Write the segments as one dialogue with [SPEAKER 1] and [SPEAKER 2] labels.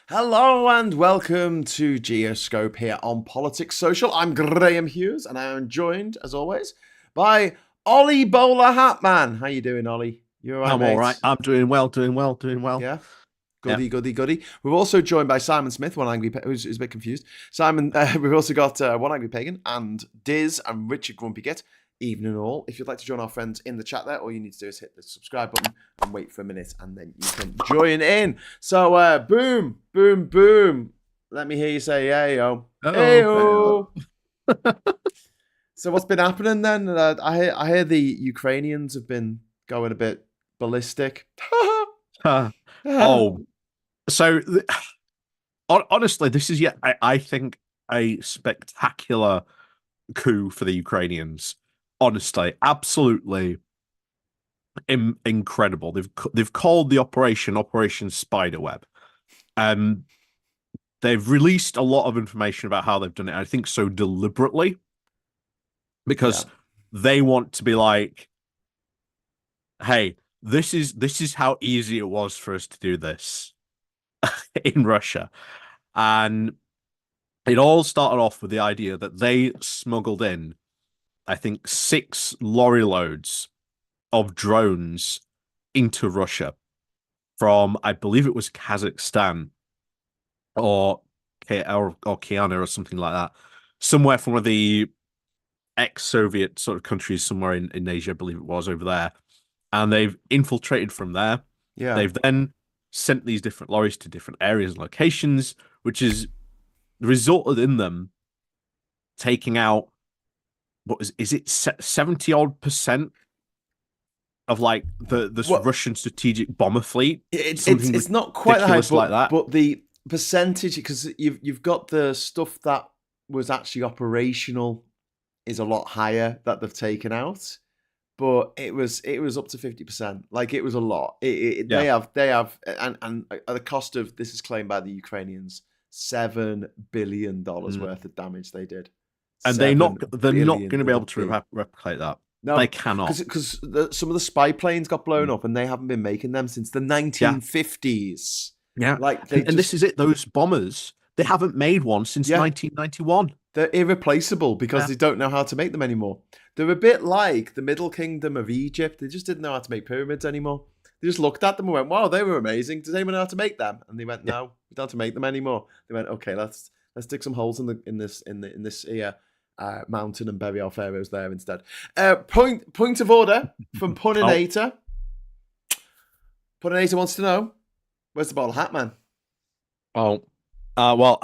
[SPEAKER 1] Hello and welcome to Geoscope here on Politics Social. I'm Graham Hughes and I am joined, as always, by Ollie Bowlerhatman. How you doing, Ollie? You all right,
[SPEAKER 2] I'm all right.
[SPEAKER 1] mate?
[SPEAKER 2] I'm doing well, doing well, doing well.
[SPEAKER 1] Yeah?
[SPEAKER 2] Yeah.
[SPEAKER 1] Goody, goody, goody. We're also joined by Simon Smith, who's a bit confused. Simon, we've also got One Angry Pagan and Diz and Richard Grumpy Git. Evening all. If you'd like to join our friends in the chat there, all you need to do is hit the subscribe button and wait for a minute and then you can join in. So, boom, boom, boom. Let me hear you say, hey, yo. Hey,
[SPEAKER 2] Oh,
[SPEAKER 1] yo. So, what's been happening then? I hear the Ukrainians have been going a bit ballistic.
[SPEAKER 2] oh. So honestly, this is yet I think a spectacular coup for the Ukrainians. Honestly, absolutely incredible. They've called the Operation Spiderweb. Um, they've released a lot of information about how they've done it. I think so deliberately
[SPEAKER 1] Yeah.
[SPEAKER 2] because they want to be like, hey, this is how easy it was for us to do this in Russia. And it all started off with the idea that they smuggled in, I think, 6 lorry loads of drones into Russia from, I believe it was Kazakhstan or or Kiana or something like that. Somewhere from one of the ex-Soviet sort of countries, somewhere in Asia, I believe it was over there. And they've infiltrated from there.
[SPEAKER 1] Yeah.
[SPEAKER 2] They've then sent these different lorries to different areas and locations, which has resulted in them taking out what is it 70 odd percent of like the
[SPEAKER 1] Well,
[SPEAKER 2] Russian strategic bomber fleet,
[SPEAKER 1] it's
[SPEAKER 2] something
[SPEAKER 1] it's not quite that high,
[SPEAKER 2] ridiculous
[SPEAKER 1] but
[SPEAKER 2] like that.
[SPEAKER 1] the percentage, because you've got the stuff that was actually operational is a lot higher that they've taken out, but it was up to 50%. Like it was a lot.
[SPEAKER 2] Yeah,
[SPEAKER 1] They have and at the cost of, this is claimed by the Ukrainians, $7 billion
[SPEAKER 2] mm.
[SPEAKER 1] worth of damage they did.
[SPEAKER 2] And
[SPEAKER 1] Seven
[SPEAKER 2] they're not
[SPEAKER 1] billion
[SPEAKER 2] going to be
[SPEAKER 1] with a
[SPEAKER 2] able to
[SPEAKER 1] B.
[SPEAKER 2] replicate that. They
[SPEAKER 1] No,
[SPEAKER 2] cannot.
[SPEAKER 1] because some of the spy planes got blown
[SPEAKER 2] Mm.
[SPEAKER 1] up and they haven't been making them since the
[SPEAKER 2] Yeah,
[SPEAKER 1] 1950s.
[SPEAKER 2] yeah,
[SPEAKER 1] Like they
[SPEAKER 2] and this
[SPEAKER 1] just,
[SPEAKER 2] is it. Those bombers, they haven't made one since
[SPEAKER 1] yeah,
[SPEAKER 2] 1991.
[SPEAKER 1] they're irreplaceable because
[SPEAKER 2] Yeah,
[SPEAKER 1] they don't know how to make them anymore. They're a bit like the Middle Kingdom of Egypt. They just didn't know how to make pyramids anymore. They just looked at them and went, "Wow, they were amazing. Does anyone know how to make them?" And they went,
[SPEAKER 2] yeah.
[SPEAKER 1] "No, we don't know how to make them anymore." They went, "Okay, let's dig some holes in this here mountain and bury our pharaohs there instead." Point of order from
[SPEAKER 2] Oh,
[SPEAKER 1] Puninator. Puninator wants to know, where's the bottle hat man?
[SPEAKER 2] oh. Well,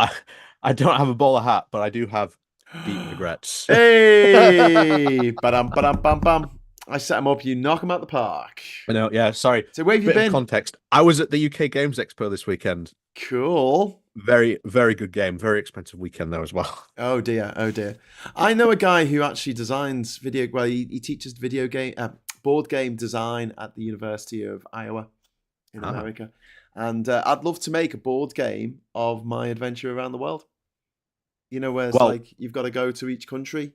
[SPEAKER 2] I don't have a bowler hat, but I do have deep regrets.
[SPEAKER 1] Hey, ba-dum, ba-dum, bum, bum. I set him up. You knock him out the park.
[SPEAKER 2] I know, yeah, sorry.
[SPEAKER 1] So where have you
[SPEAKER 2] Bit of
[SPEAKER 1] been?
[SPEAKER 2] context. I was at the UK Games Expo this weekend.
[SPEAKER 1] Cool.
[SPEAKER 2] Very, very good game. Very expensive weekend there as well.
[SPEAKER 1] Oh dear. Oh dear. I know a guy who actually designs video. Well, he teaches video game, board game design at the University of Iowa in
[SPEAKER 2] Ah.
[SPEAKER 1] America, and I'd love to make a board game of my adventure around the world. You know, where it's
[SPEAKER 2] Well,
[SPEAKER 1] like you've got to go to each country.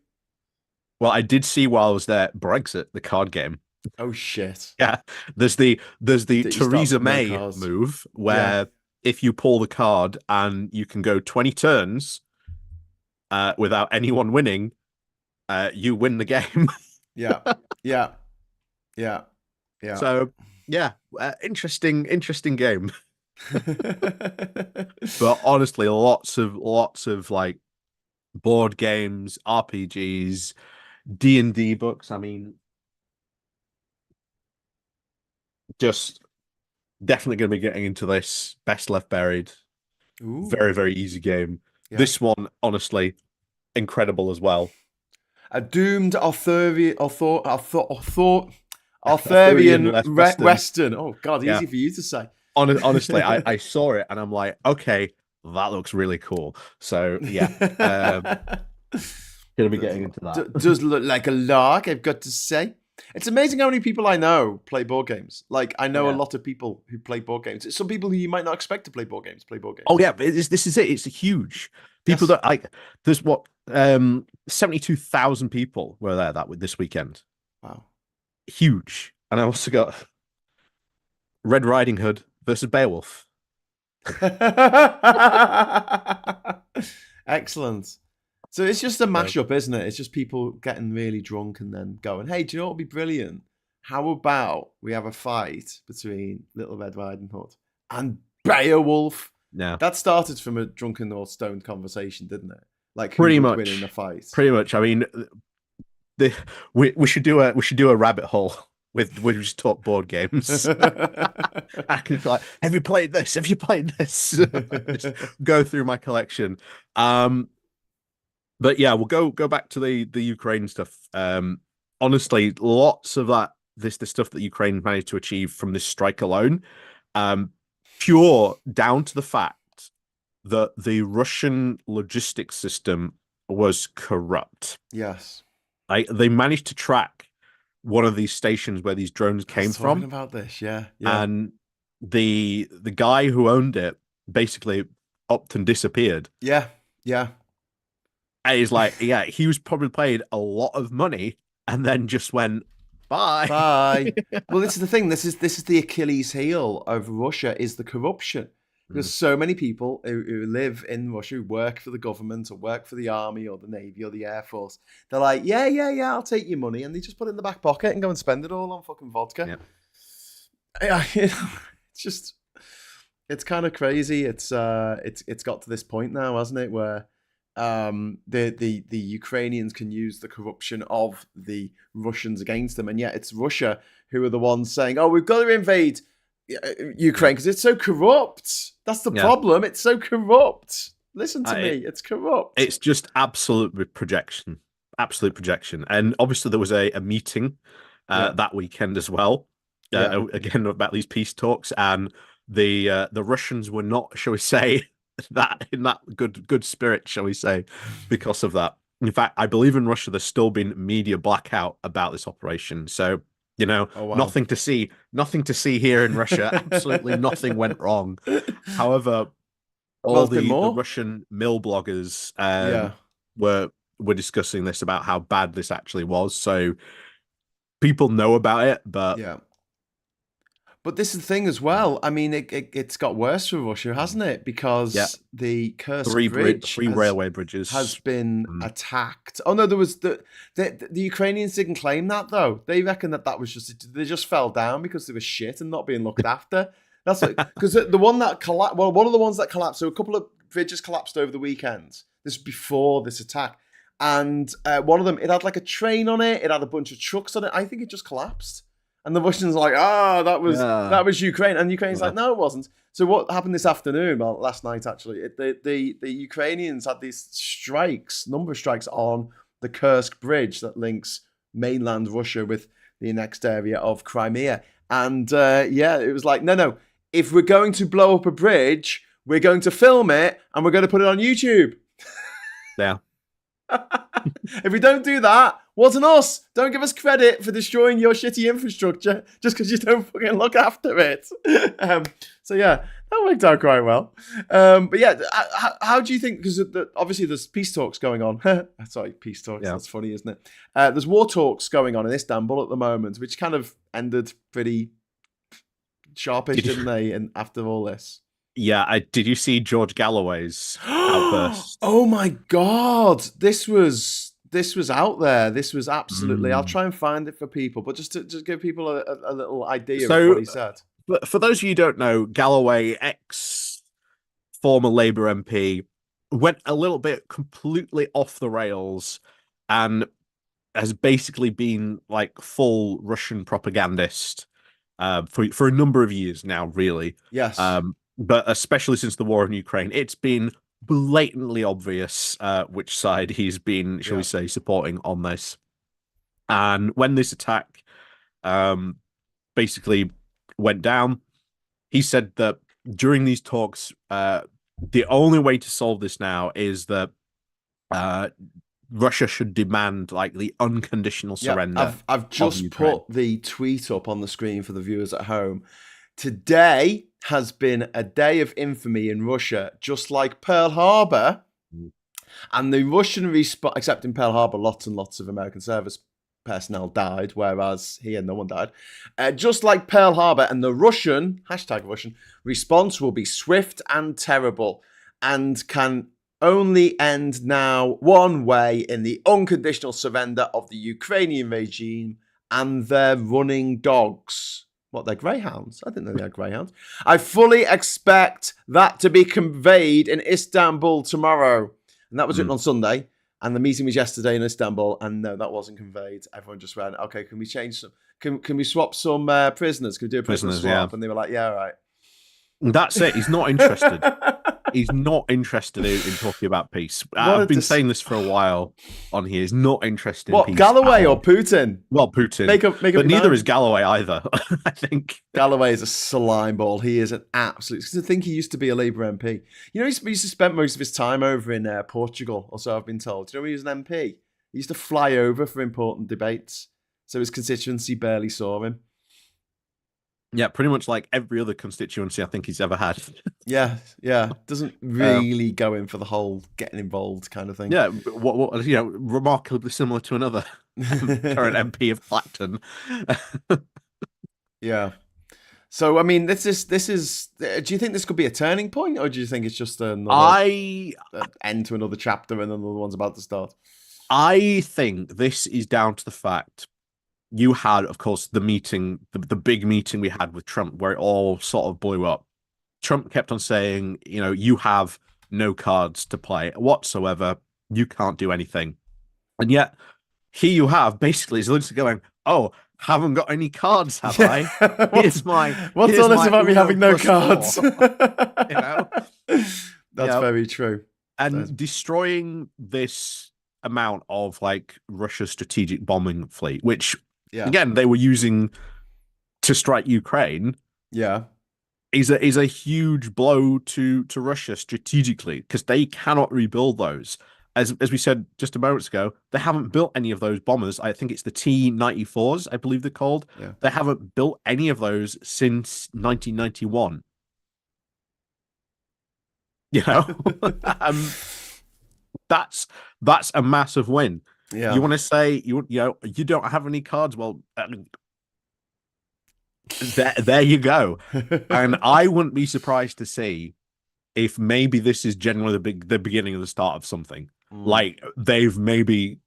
[SPEAKER 2] I did see while I was there Brexit, the card game.
[SPEAKER 1] Oh shit!
[SPEAKER 2] Yeah. There's the
[SPEAKER 1] That you start
[SPEAKER 2] Theresa
[SPEAKER 1] picking their
[SPEAKER 2] May
[SPEAKER 1] cards.
[SPEAKER 2] move
[SPEAKER 1] Yeah.
[SPEAKER 2] where if you pull the card and you can go 20 turns without anyone winning, you win the game.
[SPEAKER 1] Yeah. Yeah. Yeah. Yeah.
[SPEAKER 2] So yeah, interesting game. But honestly, lots of like board games, RPGs, D&D books. I mean, just definitely going to be getting into this. Best Left Buried. Very,
[SPEAKER 1] Ooh.
[SPEAKER 2] very easy game.
[SPEAKER 1] Yeah.
[SPEAKER 2] This one, honestly, incredible as well.
[SPEAKER 1] A doomed
[SPEAKER 2] Arthurian
[SPEAKER 1] Arthurian
[SPEAKER 2] left Western.
[SPEAKER 1] Western. Oh God,
[SPEAKER 2] Yeah.
[SPEAKER 1] easy for you to say.
[SPEAKER 2] Honestly, I saw it and I'm like, okay, that looks really cool. So yeah, gonna be getting into that.
[SPEAKER 1] Does look like a lark, I've got to say. It's amazing how many people I know play board games. Like I know a
[SPEAKER 2] Yeah.
[SPEAKER 1] lot of people who play board games. Some people who you might not expect to play board games play board
[SPEAKER 2] Oh
[SPEAKER 1] games.
[SPEAKER 2] yeah, this is it. It's huge. People
[SPEAKER 1] Yes.
[SPEAKER 2] that like there's what 72,000 people were there that with this weekend.
[SPEAKER 1] Wow.
[SPEAKER 2] Huge. And I also got Red Riding Hood versus Beowulf.
[SPEAKER 1] Excellent. So it's just a mashup, isn't it? It's just people getting really drunk and then going, "Hey, do you know what would be brilliant? How about we have a fight between Little Red Riding Hood and Beowulf?"
[SPEAKER 2] Yeah,
[SPEAKER 1] That started from a drunken or stoned conversation, didn't it? Like who
[SPEAKER 2] pretty
[SPEAKER 1] would win in the
[SPEAKER 2] much.
[SPEAKER 1] fight?
[SPEAKER 2] Pretty much. I mean, we should do a rabbit hole with we just talk board games. I can be like, have you played this? Have you played this? Just go through my collection. But yeah, we'll go back to the Ukraine stuff. Honestly, lots of the stuff that Ukraine managed to achieve from this strike alone, pure down to the fact that the Russian logistics system was corrupt.
[SPEAKER 1] Yes.
[SPEAKER 2] They managed to track one of these stations where these drones came
[SPEAKER 1] Talking
[SPEAKER 2] from,
[SPEAKER 1] about this, yeah.
[SPEAKER 2] and the guy who owned it basically upped and disappeared.
[SPEAKER 1] Yeah.
[SPEAKER 2] And he's like, yeah, he was probably paid a lot of money and then just went bye.
[SPEAKER 1] Bye. Well, this is the thing. This is the Achilles heel of Russia is the corruption. Because so many people who live in Russia, who work for the government or work for the army or the navy or the air force, they're like, yeah, I'll take your money, and they just put it in the back pocket and go and spend it all on fucking vodka. Yeah, it's just, it's kind of crazy. It's got to this point now, hasn't it, where the Ukrainians can use the corruption of the Russians against them, and yet it's Russia who are the ones saying, "Oh, we've got to invade Ukraine because it's so corrupt." That's the problem. It's so corrupt. Listen to me. It's corrupt.
[SPEAKER 2] It's just absolute projection. And obviously there was a meeting that weekend as well. Again, about these peace talks, and the Russians were not, shall we say, that in that good spirit, shall we say, because of that. In fact, I believe in Russia there's still been media blackout about this operation. So, nothing to see here in Russia. Absolutely nothing went wrong. However, all the Russian mill bloggers were discussing this about how bad this actually was. So people know about it, but
[SPEAKER 1] But this is the thing as well. I mean, it's got worse for Russia, hasn't it? Because the Kursk bridge,
[SPEAKER 2] three railway bridges,
[SPEAKER 1] has been attacked. Oh no, there was the Ukrainians didn't claim that though. They reckon that was they just fell down because they were shit and not being looked after. That's because the one that collapsed. Well, one of the ones that collapsed. So a couple of bridges collapsed over the weekend. This was before this attack, and one of them it had like a train on it. It had a bunch of trucks on it. I think it just collapsed. And the Russians are like, that was Ukraine. And Ukraine's like, no, it wasn't. So what happened this afternoon, well, last night actually, the Ukrainians had these number of strikes on the Kursk bridge that links mainland Russia with the annexed area of Crimea. And it was like, no, if we're going to blow up a bridge, we're going to film it and we're going to put it on YouTube.
[SPEAKER 2] Yeah.
[SPEAKER 1] If we don't do that, wasn't us. Don't give us credit for destroying your shitty infrastructure just because you don't fucking look after it. So yeah, that worked out quite well. But yeah, how do you think? Because obviously there's peace talks going on. Sorry, peace talks. Yeah. That's funny, isn't it? There's war talks going on in Istanbul at the moment, which kind of ended pretty sharpish, didn't they? And after all this.
[SPEAKER 2] Yeah, did you see George Galloway's outburst?
[SPEAKER 1] Oh my God, this was out there. This was absolutely. I'll try and find it for people, but just to give people a little idea of what he said.
[SPEAKER 2] But for those of you who don't know, Galloway, former Labour MP, went a little bit completely off the rails and has basically been like full Russian propagandist for a number of years now, really.
[SPEAKER 1] Yes.
[SPEAKER 2] But especially since the war in Ukraine, it's been blatantly obvious which side he's been, shall we say, supporting on this. And when this attack basically went down, he said that during these talks, the only way to solve this now is that Russia should demand like the unconditional surrender.
[SPEAKER 1] I've just put the tweet up on the screen for the viewers at home. Today has been a day of infamy in Russia, just like Pearl Harbor. And the Russian response, except in Pearl Harbor, lots and lots of American service personnel died, whereas here no one died. Just like Pearl Harbor, and the Russian response will be swift and terrible, and can only end now one way, in the unconditional surrender of the Ukrainian regime and their running dogs. What, they're greyhounds? I didn't know they had greyhounds. I fully expect that to be conveyed in Istanbul tomorrow. And that was written on Sunday. And the meeting was yesterday in Istanbul, and no, that wasn't conveyed. Everyone just went, okay, can we change some? Can we swap some prisoners? Can we do a prisoner swap?
[SPEAKER 2] Yeah.
[SPEAKER 1] And they were like, yeah, all right.
[SPEAKER 2] That's it. He's not interested. He's not interested in talking about peace. I've been saying this for a while on here. He's not interested in peace.
[SPEAKER 1] Galloway or Putin?
[SPEAKER 2] Well, Putin. But neither is Galloway either, I think.
[SPEAKER 1] Galloway is a slime ball. He is an absolute... I think he used to be a Labour MP. You know, he used to spend most of his time over in Portugal, or so I've been told. Do you know when he was an MP? He used to fly over for important debates, so his constituency barely saw him.
[SPEAKER 2] Yeah, pretty much like every other constituency I think he's ever had.
[SPEAKER 1] Yeah. Doesn't really go in for the whole getting involved kind of thing.
[SPEAKER 2] Yeah, what remarkably similar to another current MP of Clacton.
[SPEAKER 1] Yeah. So I mean, this is. Do you think this could be a turning point, or do you think it's just another end to another chapter and another one's about to start?
[SPEAKER 2] I think this is down to the fact. You had, of course, the meeting, the big meeting we had with Trump, where it all sort of blew up. Trump kept on saying, you have no cards to play whatsoever. You can't do anything. And yet, here you have basically Zelensky going, oh, haven't got any cards, have I? What's
[SPEAKER 1] all this about me having no cards? That's very true.
[SPEAKER 2] And destroying this amount of Russia's strategic bombing fleet, which again they were using to strike Ukraine, is a huge blow to Russia strategically, because they cannot rebuild those. As we said just a moment ago, they haven't built any of those bombers. I think it's the T-94s, I believe they're called. Yeah. They haven't built any of those since 1991. That's a massive win. Yeah. You want to say you don't have any cards? Well, there you go. And I wouldn't be surprised to see if maybe this is generally the beginning of the start of something. Like they've maybe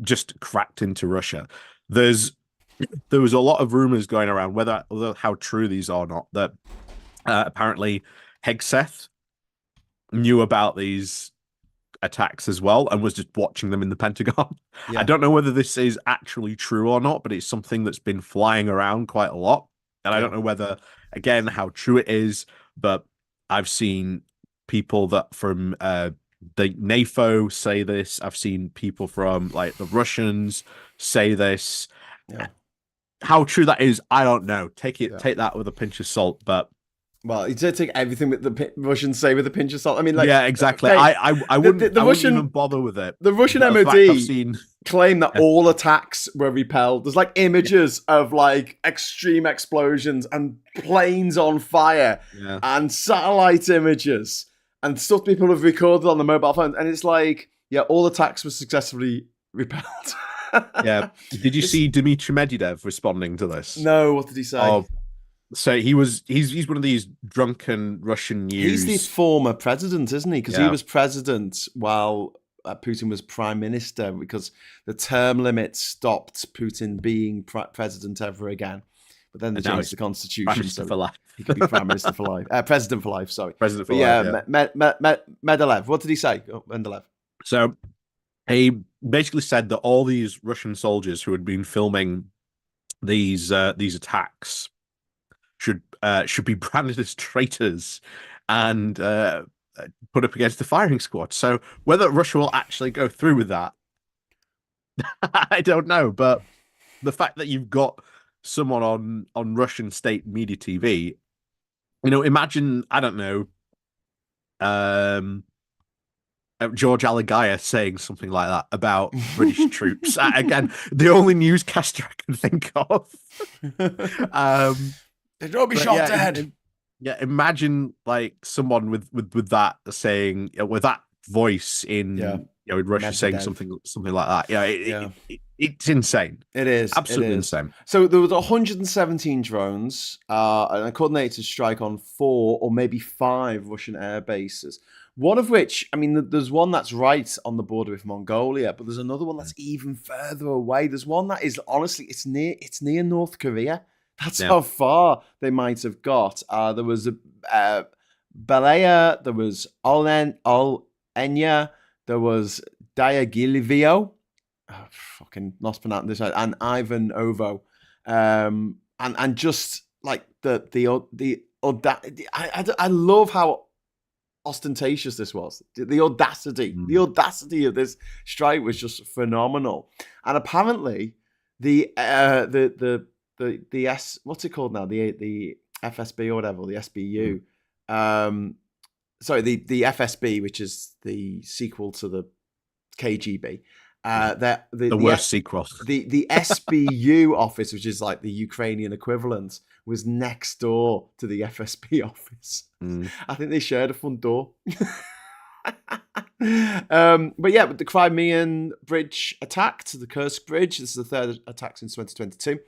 [SPEAKER 2] just cracked into Russia. There was a lot of rumors going around, whether how true these are or not, that apparently Hegseth knew about these attacks as well and was just watching them in the Pentagon. Yeah. I don't know whether this is actually true or not, but it's something that's been flying around quite a lot. And I don't know whether, again, how true it is, but I've seen people that from the NATO say this. I've seen people from the Russians say this. Yeah. How true that is, I don't know. Take that with a pinch of salt, but
[SPEAKER 1] well, you don't take everything that the Russians say with a pinch of salt. I mean,
[SPEAKER 2] exactly. I wouldn't even bother with it.
[SPEAKER 1] The Russian MOD claim that all attacks were repelled. There's images of extreme explosions and planes on fire and satellite images and stuff people have recorded on the mobile phones. And it's all attacks were successfully repelled.
[SPEAKER 2] Yeah. Did you see Dmitry Medvedev responding to this?
[SPEAKER 1] No. What did he say?
[SPEAKER 2] So he's one of these drunken Russian news.
[SPEAKER 1] He's the former president, isn't he? Because he was president while Putin was prime minister, because the term limit stopped Putin being president ever again. But then they changed the constitution, so for life. He could be prime minister for life. President for life, sorry.
[SPEAKER 2] President for life.
[SPEAKER 1] Medvedev. What did he say? Medvedev.
[SPEAKER 2] So he basically said that all these Russian soldiers who had been filming these attacks should be branded as traitors and put up against the firing squad. So whether Russia will actually go through with that, I don't know. But the fact that you've got someone on Russian state media TV, imagine, I don't know, George Alagaya saying something like that about British troops. Again, the only newscaster I can think of.
[SPEAKER 1] They'd all be shot dead.
[SPEAKER 2] Imagine someone with that saying, with that voice
[SPEAKER 1] Yeah.
[SPEAKER 2] in Russia saying
[SPEAKER 1] Medvedev.
[SPEAKER 2] something like that. Yeah,
[SPEAKER 1] Yeah.
[SPEAKER 2] it's insane.
[SPEAKER 1] It is. It
[SPEAKER 2] Absolutely
[SPEAKER 1] is.
[SPEAKER 2] insane.
[SPEAKER 1] So there was 117 drones and a coordinated strike on 4 or maybe 5 Russian air bases. One of which, I mean, there's one that's right on the border with Mongolia, but there's another one that's even further away. There's one that is honestly, it's near North Korea. That's
[SPEAKER 2] Yeah.
[SPEAKER 1] how far they might have got. There was a Balea, there was Olenya, there was Diagilivio. Oh, fucking lost pronouncing this, and Ivan Ovo, and just like I love how ostentatious this was. The audacity of this strike was just phenomenal. And apparently, what's it called now? The FSB or whatever, the SBU. Sorry, the FSB, which is the sequel to the KGB.
[SPEAKER 2] The worst sequel.
[SPEAKER 1] The SBU office, which is like the Ukrainian equivalent, was next door to the FSB office. I think they shared a front door. But yeah, with the Crimean bridge attacked, the Kursk bridge. This is the third attack since 2022.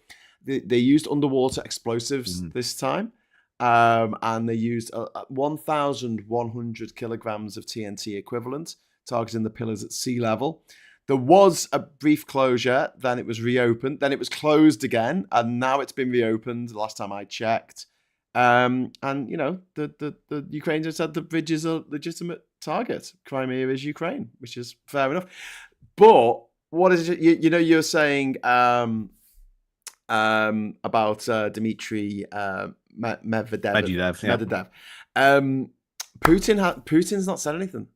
[SPEAKER 1] They used underwater explosives this time. And they used 1,100 kilograms of TNT equivalent, targeting the pillars at sea level. There was a brief closure, then it was reopened, then it was closed again, and now it's been reopened. The last time I checked, and the Ukrainians said the bridge is a legitimate target. Crimea is Ukraine, which is fair enough. But what is it? You're saying about Dmitry Medvedev. Putin's not said anything.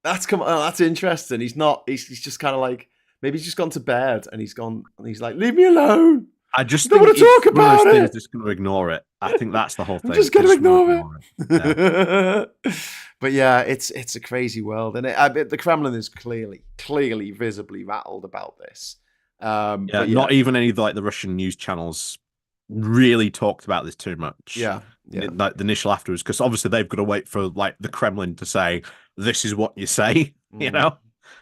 [SPEAKER 1] That's interesting. He's not. He's just kind of like, maybe he's just gone to bed and he's like, leave me alone.
[SPEAKER 2] I just
[SPEAKER 1] don't want to talk about it.
[SPEAKER 2] Just going to ignore it. I think that's the whole thing.
[SPEAKER 1] I'm just going to ignore it.
[SPEAKER 2] Yeah.
[SPEAKER 1] But yeah, it's a crazy world, and the Kremlin is clearly, visibly rattled about this.
[SPEAKER 2] Not even any of the Russian news channels really talked about this too much.
[SPEAKER 1] Yeah.
[SPEAKER 2] The initial afterwards, because obviously they've got to wait for the Kremlin to say this is what you say.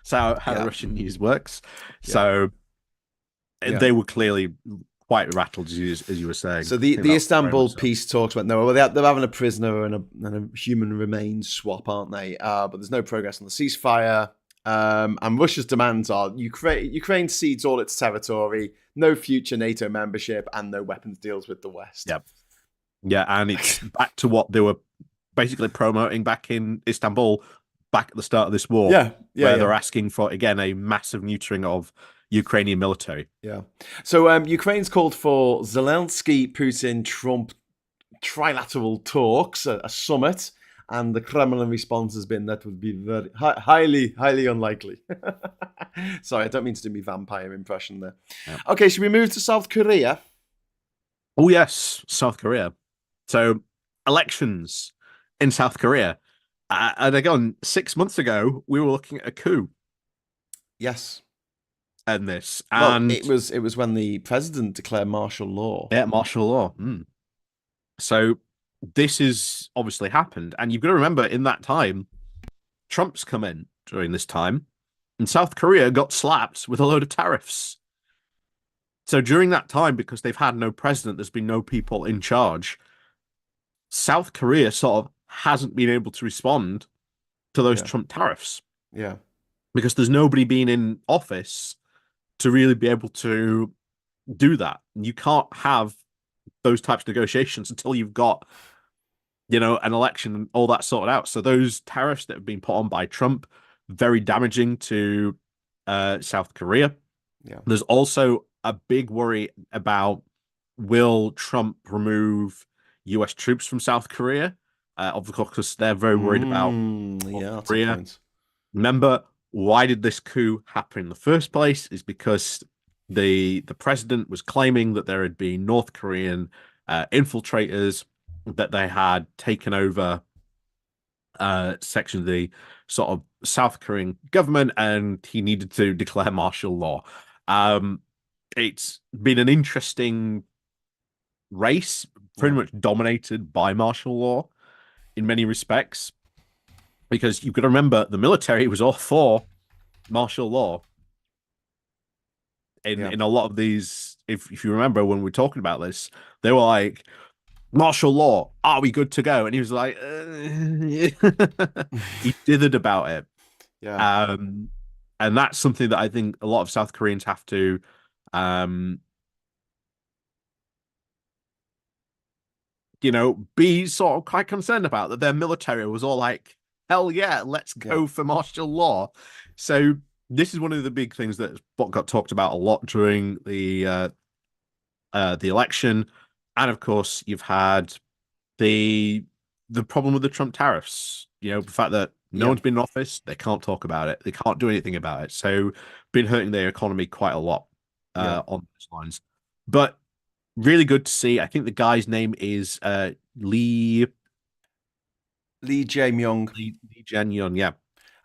[SPEAKER 2] So how the Russian news works. So they were clearly quite rattled, as you were saying.
[SPEAKER 1] So the Istanbul peace talks went nowhere. Well, they're having a prisoner and a human remains swap, aren't they? But there's no progress on the ceasefire. And Russia's demands are Ukraine cedes all its territory, no future NATO membership, and no weapons deals with the West.
[SPEAKER 2] Yep. Yeah, and it's back to what they were basically promoting back in Istanbul back at the start of this war. Where they're asking for, again, a massive neutering of Ukrainian military.
[SPEAKER 1] Yeah. So Ukraine's called for Zelensky, Putin, Trump trilateral talks, a summit. And the Kremlin response has been that would be very highly unlikely. Sorry, I don't mean to do my vampire impression there. Yeah. Okay, should we move to South Korea?
[SPEAKER 2] Oh, yes, South Korea. So, elections in South Korea. And again, 6 months ago, we were looking at a coup.
[SPEAKER 1] Yes.
[SPEAKER 2] And this.
[SPEAKER 1] And it was when the president declared martial law.
[SPEAKER 2] Yeah, martial law. So, this has obviously happened. And you've got to remember, in that time, Trump's come in during this time. And South Korea got slapped with a load of tariffs. So during that time, because they've had no president, there's been no people in charge, South Korea sort of hasn't been able to respond to those Trump tariffs.
[SPEAKER 1] Yeah.
[SPEAKER 2] Because there's nobody being in office to really be able to do that. You can't have those types of negotiations until you've got, an election and all that sorted out. So those tariffs that have been put on by Trump, very damaging to South Korea.
[SPEAKER 1] Yeah.
[SPEAKER 2] There's also a big worry about, will Trump remove US troops from South Korea? Of course, because they're very worried about North Korea. Remember, why did this coup happen in the first place? Is because the president was claiming that there had been North Korean infiltrators, that they had taken over section of the sort of South Korean government, and he needed to declare martial law. It's been an interesting race, pretty much dominated by martial law in many respects. because you've got to remember the military was all for martial law
[SPEAKER 1] Yeah.
[SPEAKER 2] in a lot of these. If you remember when we were talking about this, they were like, martial law, are we good to go? And he was like, he dithered about it.
[SPEAKER 1] Yeah.
[SPEAKER 2] Um, and that's something that I think a lot of South Koreans have to um, be sort of quite concerned about, that their military was all like, hell yeah, let's
[SPEAKER 1] Yeah.
[SPEAKER 2] go for martial law. So this is one of the big things that got talked about a lot during the election. And of course, you've had the problem with the Trump tariffs. The fact that no
[SPEAKER 1] Yeah.
[SPEAKER 2] one's been in office, they can't talk about it, they can't do anything about it. So, been hurting their economy quite a lot
[SPEAKER 1] Yeah.
[SPEAKER 2] on those lines. But really good to see. I think the guy's name is Lee
[SPEAKER 1] Lee Jae-myung.
[SPEAKER 2] Lee Jae-myung. Yeah,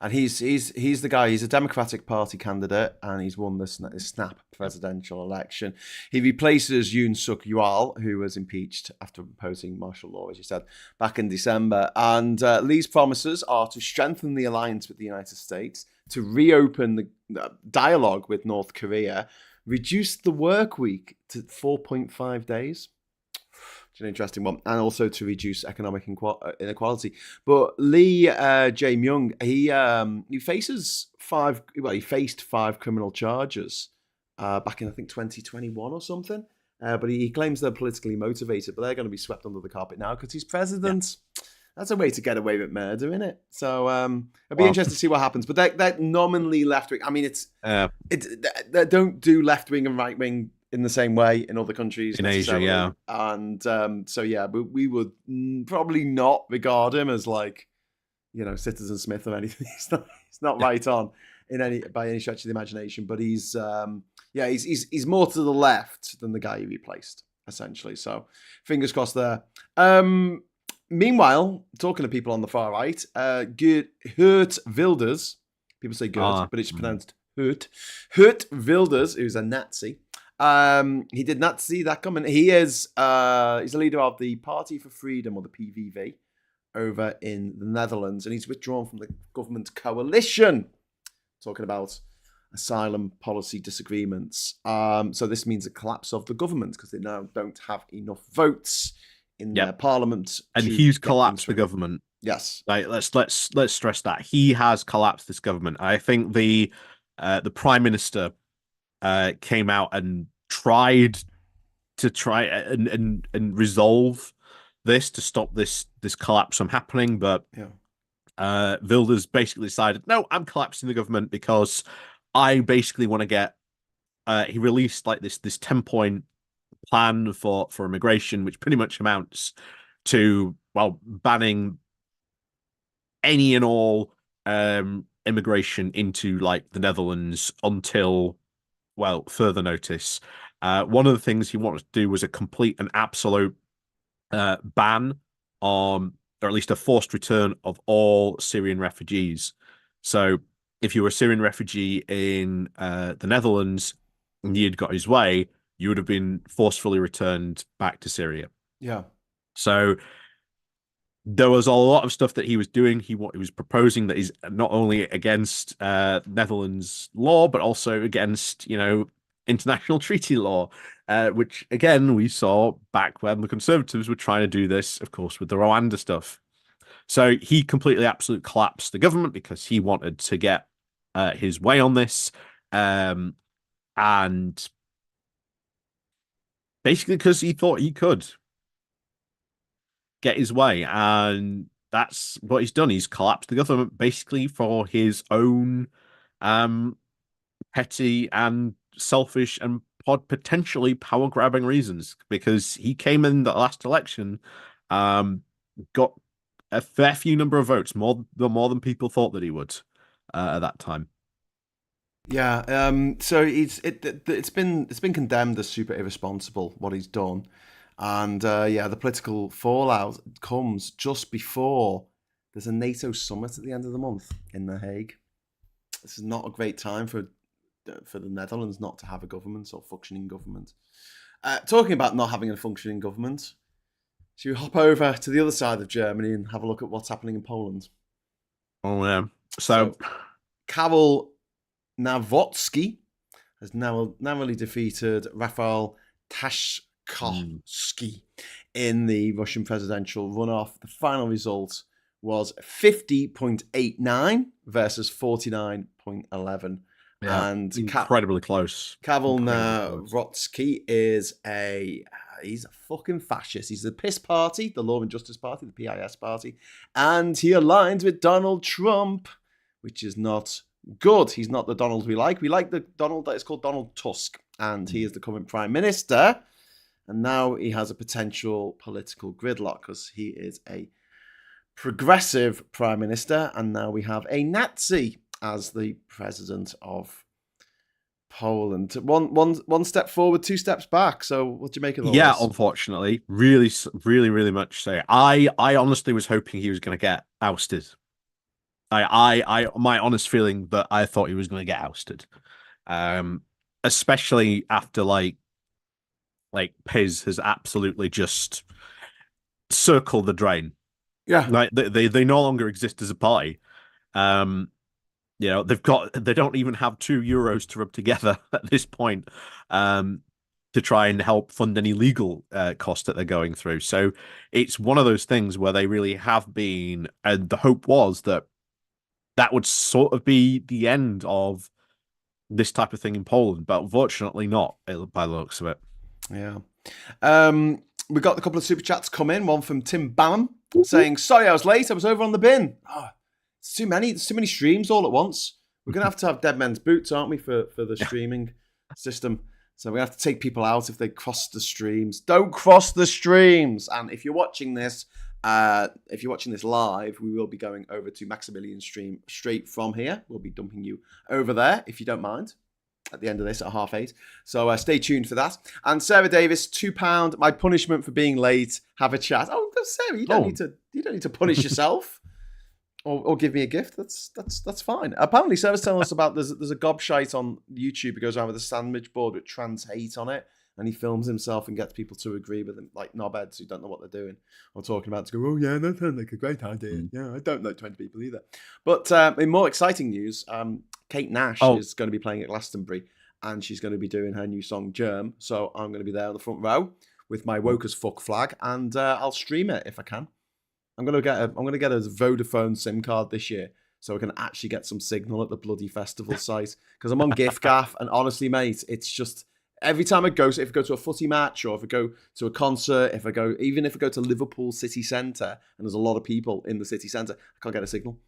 [SPEAKER 1] And he's the guy. He's a Democratic Party candidate, and he's won the snap presidential election. He replaces Yoon Suk Yeol, who was impeached after opposing martial law, as you said, back in December. And Lee's promises are to strengthen the alliance with the United States, to reopen the dialogue with North Korea, reduce the work week to 4.5 days. It's an interesting one, and also to reduce economic inequality. But Lee Jae-myung, he faces five. Well, he faced 5 criminal charges back in, I think, 2021 or something. But he claims they're politically motivated, but they're going to be swept under the carpet now because he's president. Yeah. That's a way to get away with murder, isn't it? So it'll be interesting to see what happens. But they're nominally left wing. I mean, they don't do left wing and right wing in the same way in other countries
[SPEAKER 2] in Asia, yeah.
[SPEAKER 1] And so yeah, we would probably not regard him as like, Citizen Smith or anything. He's not right on by any stretch of the imagination. But he's more to the left than the guy he replaced, essentially. So fingers crossed there. Meanwhile, talking to people on the far right, Geert Wilders, people say Geert, but it's pronounced Hurt. Geert Wilders, who's a Nazi. He did not see that coming. He's a leader of the Party for Freedom, or the PVV, over in the Netherlands, and he's withdrawn from the government coalition, talking about asylum policy disagreements. So this means a collapse of the government because they now don't have enough votes in their parliament.
[SPEAKER 2] And he's collapsed the government.
[SPEAKER 1] Yes.
[SPEAKER 2] Like, let's stress that he has collapsed this government. I think the prime minister came out and tried and resolve this to stop this collapse from happening, but Wilders basically decided, no, I'm collapsing the government because I basically want to get. He released like this 10-point plan for immigration, which pretty much amounts to, well, banning any and all immigration into like the Netherlands until, well, further notice. One of the things he wanted to do was a complete and absolute ban on, or at least a forced return of all Syrian refugees. So if you were a Syrian refugee in the Netherlands and you'd got his way, you would have been forcefully returned back to Syria.
[SPEAKER 1] Yeah.
[SPEAKER 2] So there was a lot of stuff that he was doing. He was proposing that he's not only against Netherlands law, but also against, international treaty law, which, again, we saw back when the Conservatives were trying to do this, of course, with the Rwanda stuff. So he completely, absolutely collapsed the government because he wanted to get his way on this. And basically because he thought he could get his way. And that's what he's done. He's collapsed the government basically for his own petty and selfish and potentially power-grabbing reasons, because he came in the last election, got a fair few number of votes, more than people thought that he would at that time.
[SPEAKER 1] Yeah. So it's been condemned as super irresponsible what he's done, and the political fallout comes just before there's a NATO summit at the end of the month in The Hague. This is not a great time for the Netherlands not to have a government or functioning government. Talking about not having a functioning government, should we hop over to the other side of Germany and have a look at what's happening in Poland?
[SPEAKER 2] Oh yeah.
[SPEAKER 1] So Karol Nawrocki has narrowly defeated Rafael Trzaskowski in the Russian presidential runoff. The final result was 50.89 versus 49.11.
[SPEAKER 2] Yeah,
[SPEAKER 1] And
[SPEAKER 2] incredibly close.
[SPEAKER 1] Karol Nawrocki is he's a fucking fascist. He's the PIS party, the Law and Justice Party, the PIS party, and he aligns with Donald Trump, which is not good. He's not the Donald we like. We like the Donald that is called Donald Tusk, and he is the current prime minister. And now he has a potential political gridlock because he is a progressive prime minister, and now we have a Nazi as the president of Poland. One step forward, two steps back. So what do you make of all
[SPEAKER 2] Yeah,
[SPEAKER 1] this?
[SPEAKER 2] unfortunately, really much so. I honestly was hoping he was going to get ousted. My honest feeling that I thought he was going to get ousted, especially after like PIS has absolutely just circled the drain.
[SPEAKER 1] Yeah,
[SPEAKER 2] Like they no longer exist as a party. They don't even have €2 to rub together at this point to try and help fund any legal costs that they're going through. So it's one of those things where they really have been, and the hope was that would sort of be the end of this type of thing in Poland, but unfortunately not by the looks of it.
[SPEAKER 1] Yeah. We got a couple of super chats come in. One from Tim Bannon saying, "Sorry, I was late. I was over on the bin." Oh, it's too many. There's too many streams all at once. We're gonna have Dead Men's Boots, aren't we, for the streaming system? So we have to take people out if they cross the streams. Don't cross the streams. And if you're watching this, live, we will be going over to Maximilian's stream straight from here. We'll be dumping you over there if you don't mind. At the end of this at 8:30. So stay tuned for that. And Sarah Davis, £2. My punishment for being late. Have a chat. Oh, Sarah, you don't need to punish yourself or give me a gift. That's fine. Apparently, Sarah's telling us about there's a gobshite on YouTube who goes around with a sandwich board with trans hate on it, and he films himself and gets people to agree with him, like knobheads who don't know what they're doing or talking about to go, oh yeah, that sounds like a great idea. Yeah, I don't know 20 people either. But in more exciting news, Kate Nash is going to be playing at Glastonbury, and she's going to be doing her new song Germ. So I'm going to be there on the front row with my woke as fuck flag, and I'll stream it if I can. I'm going to get a Vodafone SIM card this year, so I can actually get some signal at the bloody festival site, because I'm on giffgaff, and honestly, mate, it's just every time I go, so if I go to a footy match or if I go to a concert, even if I go to Liverpool city centre and there's a lot of people in the city centre, I can't get a signal.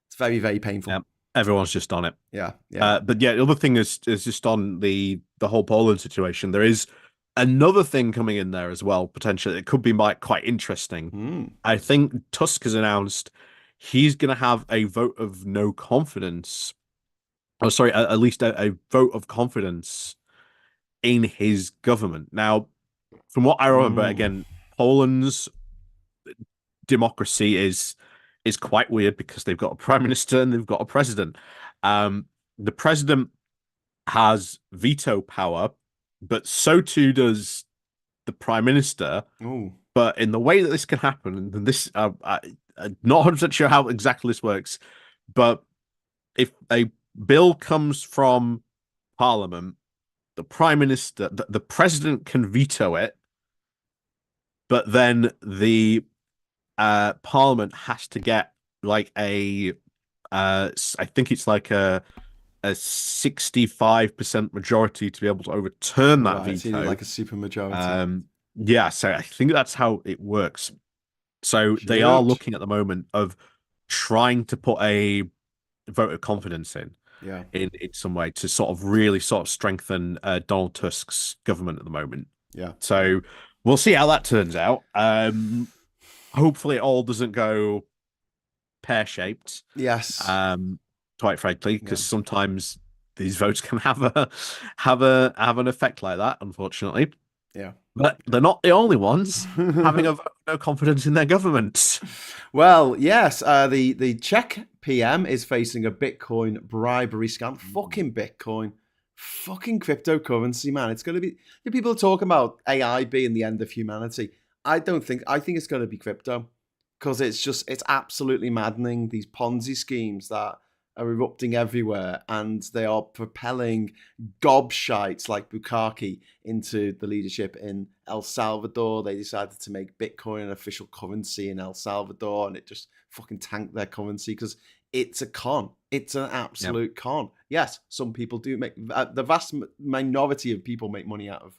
[SPEAKER 1] It's very, very painful.
[SPEAKER 2] Yeah, everyone's just on it.
[SPEAKER 1] Yeah.
[SPEAKER 2] But yeah, the other thing is just on the whole Poland situation. There is another thing coming in there as well, potentially. It could be quite interesting. I think Tusk has announced he's going to have a vote of no confidence. Oh, sorry, at least a vote of confidence in his government. Now, from what I remember, again, Poland's democracy is quite weird because they've got a prime minister and they've got a president. The president has veto power, but so too does the prime minister.
[SPEAKER 1] Ooh.
[SPEAKER 2] But in the way that this can happen, and this, I'm not 100% sure how exactly this works, but if a bill comes from Parliament, the prime minister, the president can veto it, but then the Parliament has to get like I think it's like a 65% majority to be able to overturn that veto.
[SPEAKER 1] So you need like a super majority.
[SPEAKER 2] Yeah, so I think that's how it works. So they are looking at the moment of trying to put a vote of confidence in some way to sort of really strengthen Donald Tusk's government at the moment.
[SPEAKER 1] Yeah.
[SPEAKER 2] So we'll see how that turns out. Hopefully it all doesn't go pear-shaped.
[SPEAKER 1] Yes.
[SPEAKER 2] Quite frankly, because sometimes these votes can have an effect like that, unfortunately.
[SPEAKER 1] Yeah.
[SPEAKER 2] But they're not the only ones having a vote of no confidence in their government.
[SPEAKER 1] Well, yes, the Czech PM is facing a Bitcoin bribery scam. Fucking Bitcoin. Fucking cryptocurrency, man. It's going to be... People are talking about AI being the end of humanity. I think it's going to be crypto. because it's absolutely maddening. These Ponzi schemes that are erupting everywhere, and they are propelling gobshites like Bukaki into the leadership in El Salvador. They decided to make Bitcoin an official currency in El Salvador, and it just fucking tanked their currency because it's a con. It's an absolute con. Yes, some people do make the vast minority of people make money out of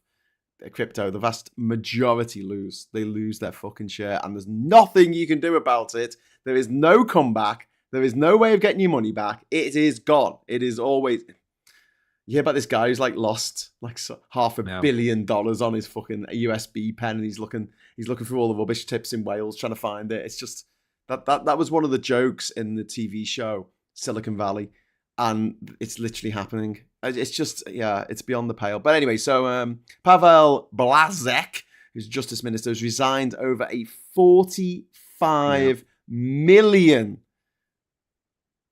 [SPEAKER 1] crypto. The vast majority lose. They lose their fucking share, and there's nothing you can do about it. There is no comeback. There is no way of getting your money back. It is gone. It is always. You hear about this guy who's like lost like $500 million on his fucking USB pen, and he's looking through all the rubbish tips in Wales trying to find it. It's just that was one of the jokes in the TV show Silicon Valley, and it's literally happening. It's just it's beyond the pale. But anyway, so Pavel Blazek, who's justice minister, has resigned over a $45 million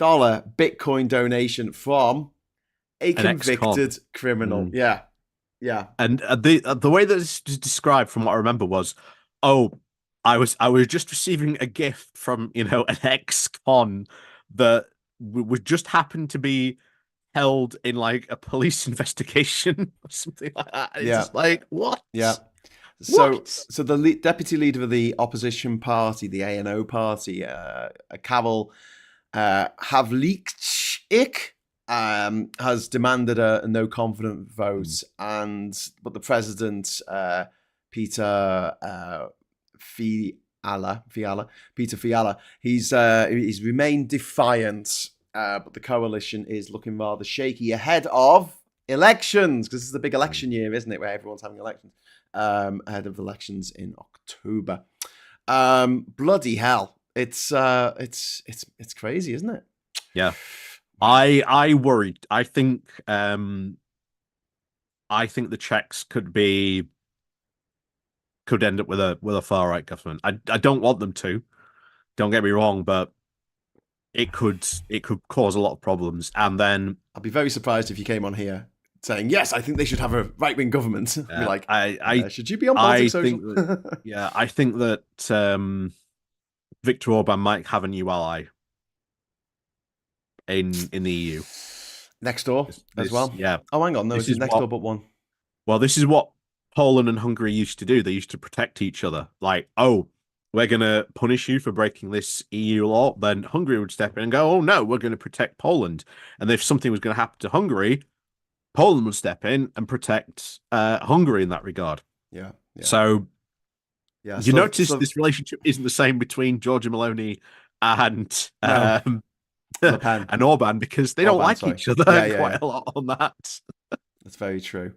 [SPEAKER 1] Bitcoin donation from a convicted criminal. Yeah.
[SPEAKER 2] And the way that it's described, from what I remember, was, I was just receiving a gift from an ex-con that would just happen to be held in like a police investigation or something like that. It's just like, what?
[SPEAKER 1] Yeah. So the deputy leader of the opposition party, the ANO party, Pavel Havlicek, has demanded a no confidence vote, but the president, Peter Fiala, he's remained defiant, but the coalition is looking rather shaky ahead of elections, because this is the big election year, isn't it, where everyone's having elections, ahead of elections in October. Bloody hell. It's crazy, isn't it?
[SPEAKER 2] Yeah. I worried. I think the Czechs could end up with a far right government. I don't want them to. Don't get me wrong, but it could cause a lot of problems. And then
[SPEAKER 1] I'd be very surprised if you came on here saying, yes, I think they should have a right wing government. Be like, should you be on Politics Social?
[SPEAKER 2] I think that Viktor Orban might have a new ally in the EU.
[SPEAKER 1] Next door as well?
[SPEAKER 2] Yeah.
[SPEAKER 1] Oh, hang on. No, it's next door but one.
[SPEAKER 2] Well, this is what Poland and Hungary used to do. They used to protect each other. Like, we're going to punish you for breaking this EU law. Then Hungary would step in and go, oh, no, we're going to protect Poland. And if something was going to happen to Hungary, Poland would step in and protect Hungary in that regard.
[SPEAKER 1] Yeah.
[SPEAKER 2] So you notice this relationship isn't the same between Giorgia Meloni and and Orban, because they don't like each other quite a lot on that.
[SPEAKER 1] That's very true.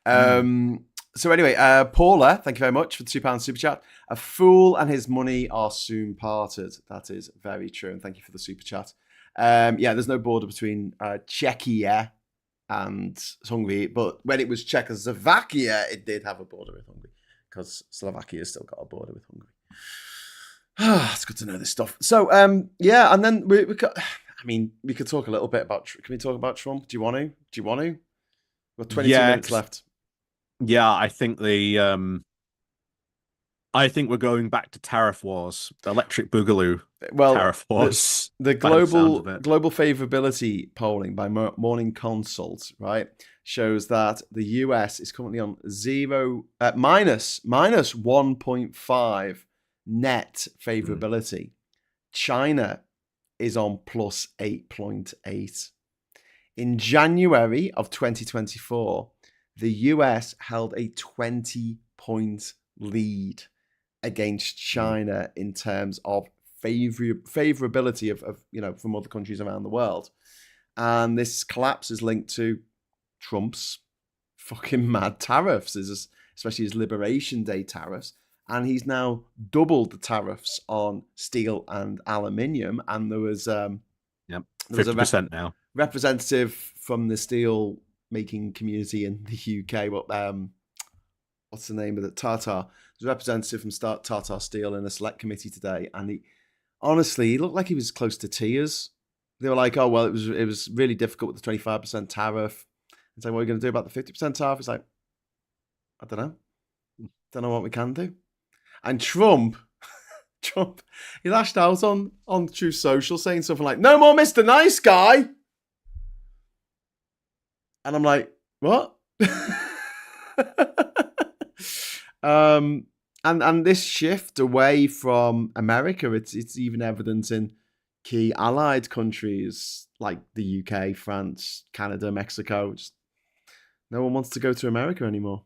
[SPEAKER 1] So anyway, Paula, thank you very much for the £2 super chat. A fool and his money are soon parted. That is very true, and thank you for the super chat. There's no border between Czechia and Hungary, but when it was Czechoslovakia, it did have a border with Hungary, because Slovakia still got a border with Hungary. It's good to know this stuff. So, and then we could talk a little bit about. Can we talk about Trump? Do you want to? We've got 22 minutes left.
[SPEAKER 2] Yeah, I think I think we're going back to tariff wars, the electric boogaloo tariff wars.
[SPEAKER 1] The global favorability polling by Morning Consult, right, shows that the US is currently on minus 1.5 net favorability. China is on plus 8.8. In January of 2024, the US held a 20-point lead against China in terms of favorability of from other countries around the world. And this collapse is linked to Trump's fucking mad tariffs, especially his Liberation Day tariffs. And he's now doubled the tariffs on steel and aluminium. And there was
[SPEAKER 2] 50% now.
[SPEAKER 1] Representative from the steel making community in the UK, what's the name of it? Tata. There's a representative from Tata Steel in a select committee today, and he looked like he was close to tears. They were like, "Oh well, it was really difficult with the 25% tariff." It's like, "What are you going to do about the 50% tariff?" It's like, "I don't know what we can do." And Trump Trump, he lashed out on Truth Social saying something like, "No more Mr. Nice Guy." And I'm like, what? And this shift away from America, it's even evident in key allied countries like the UK, France, Canada, Mexico. Just no one wants to go to America anymore.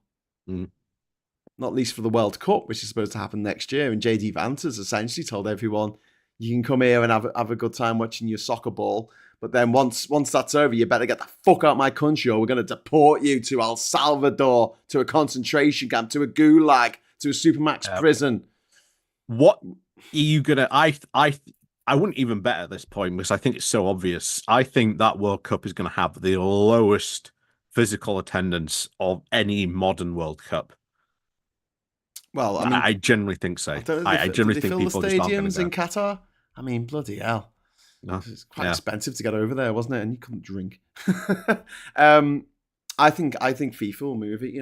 [SPEAKER 2] Mm.
[SPEAKER 1] Not least for the World Cup, which is supposed to happen next year. And JD Vance has essentially told everyone, you can come here and have a good time watching your soccer ball. But then once that's over, you better get the fuck out of my country or we're going to deport you to El Salvador, to a concentration camp, to a gulag, to a supermax prison.
[SPEAKER 2] What are you going to... I wouldn't even bet at this point because I think it's so obvious. I think that World Cup is going to have the lowest physical attendance of any modern World Cup.
[SPEAKER 1] Well, I mean,
[SPEAKER 2] I generally think so. I generally think people
[SPEAKER 1] the
[SPEAKER 2] just aren't going
[SPEAKER 1] stadiums
[SPEAKER 2] to
[SPEAKER 1] in Qatar. I mean, bloody hell.
[SPEAKER 2] No.
[SPEAKER 1] It's quite expensive to get over there, wasn't it? And you couldn't drink. I think FIFA will move it,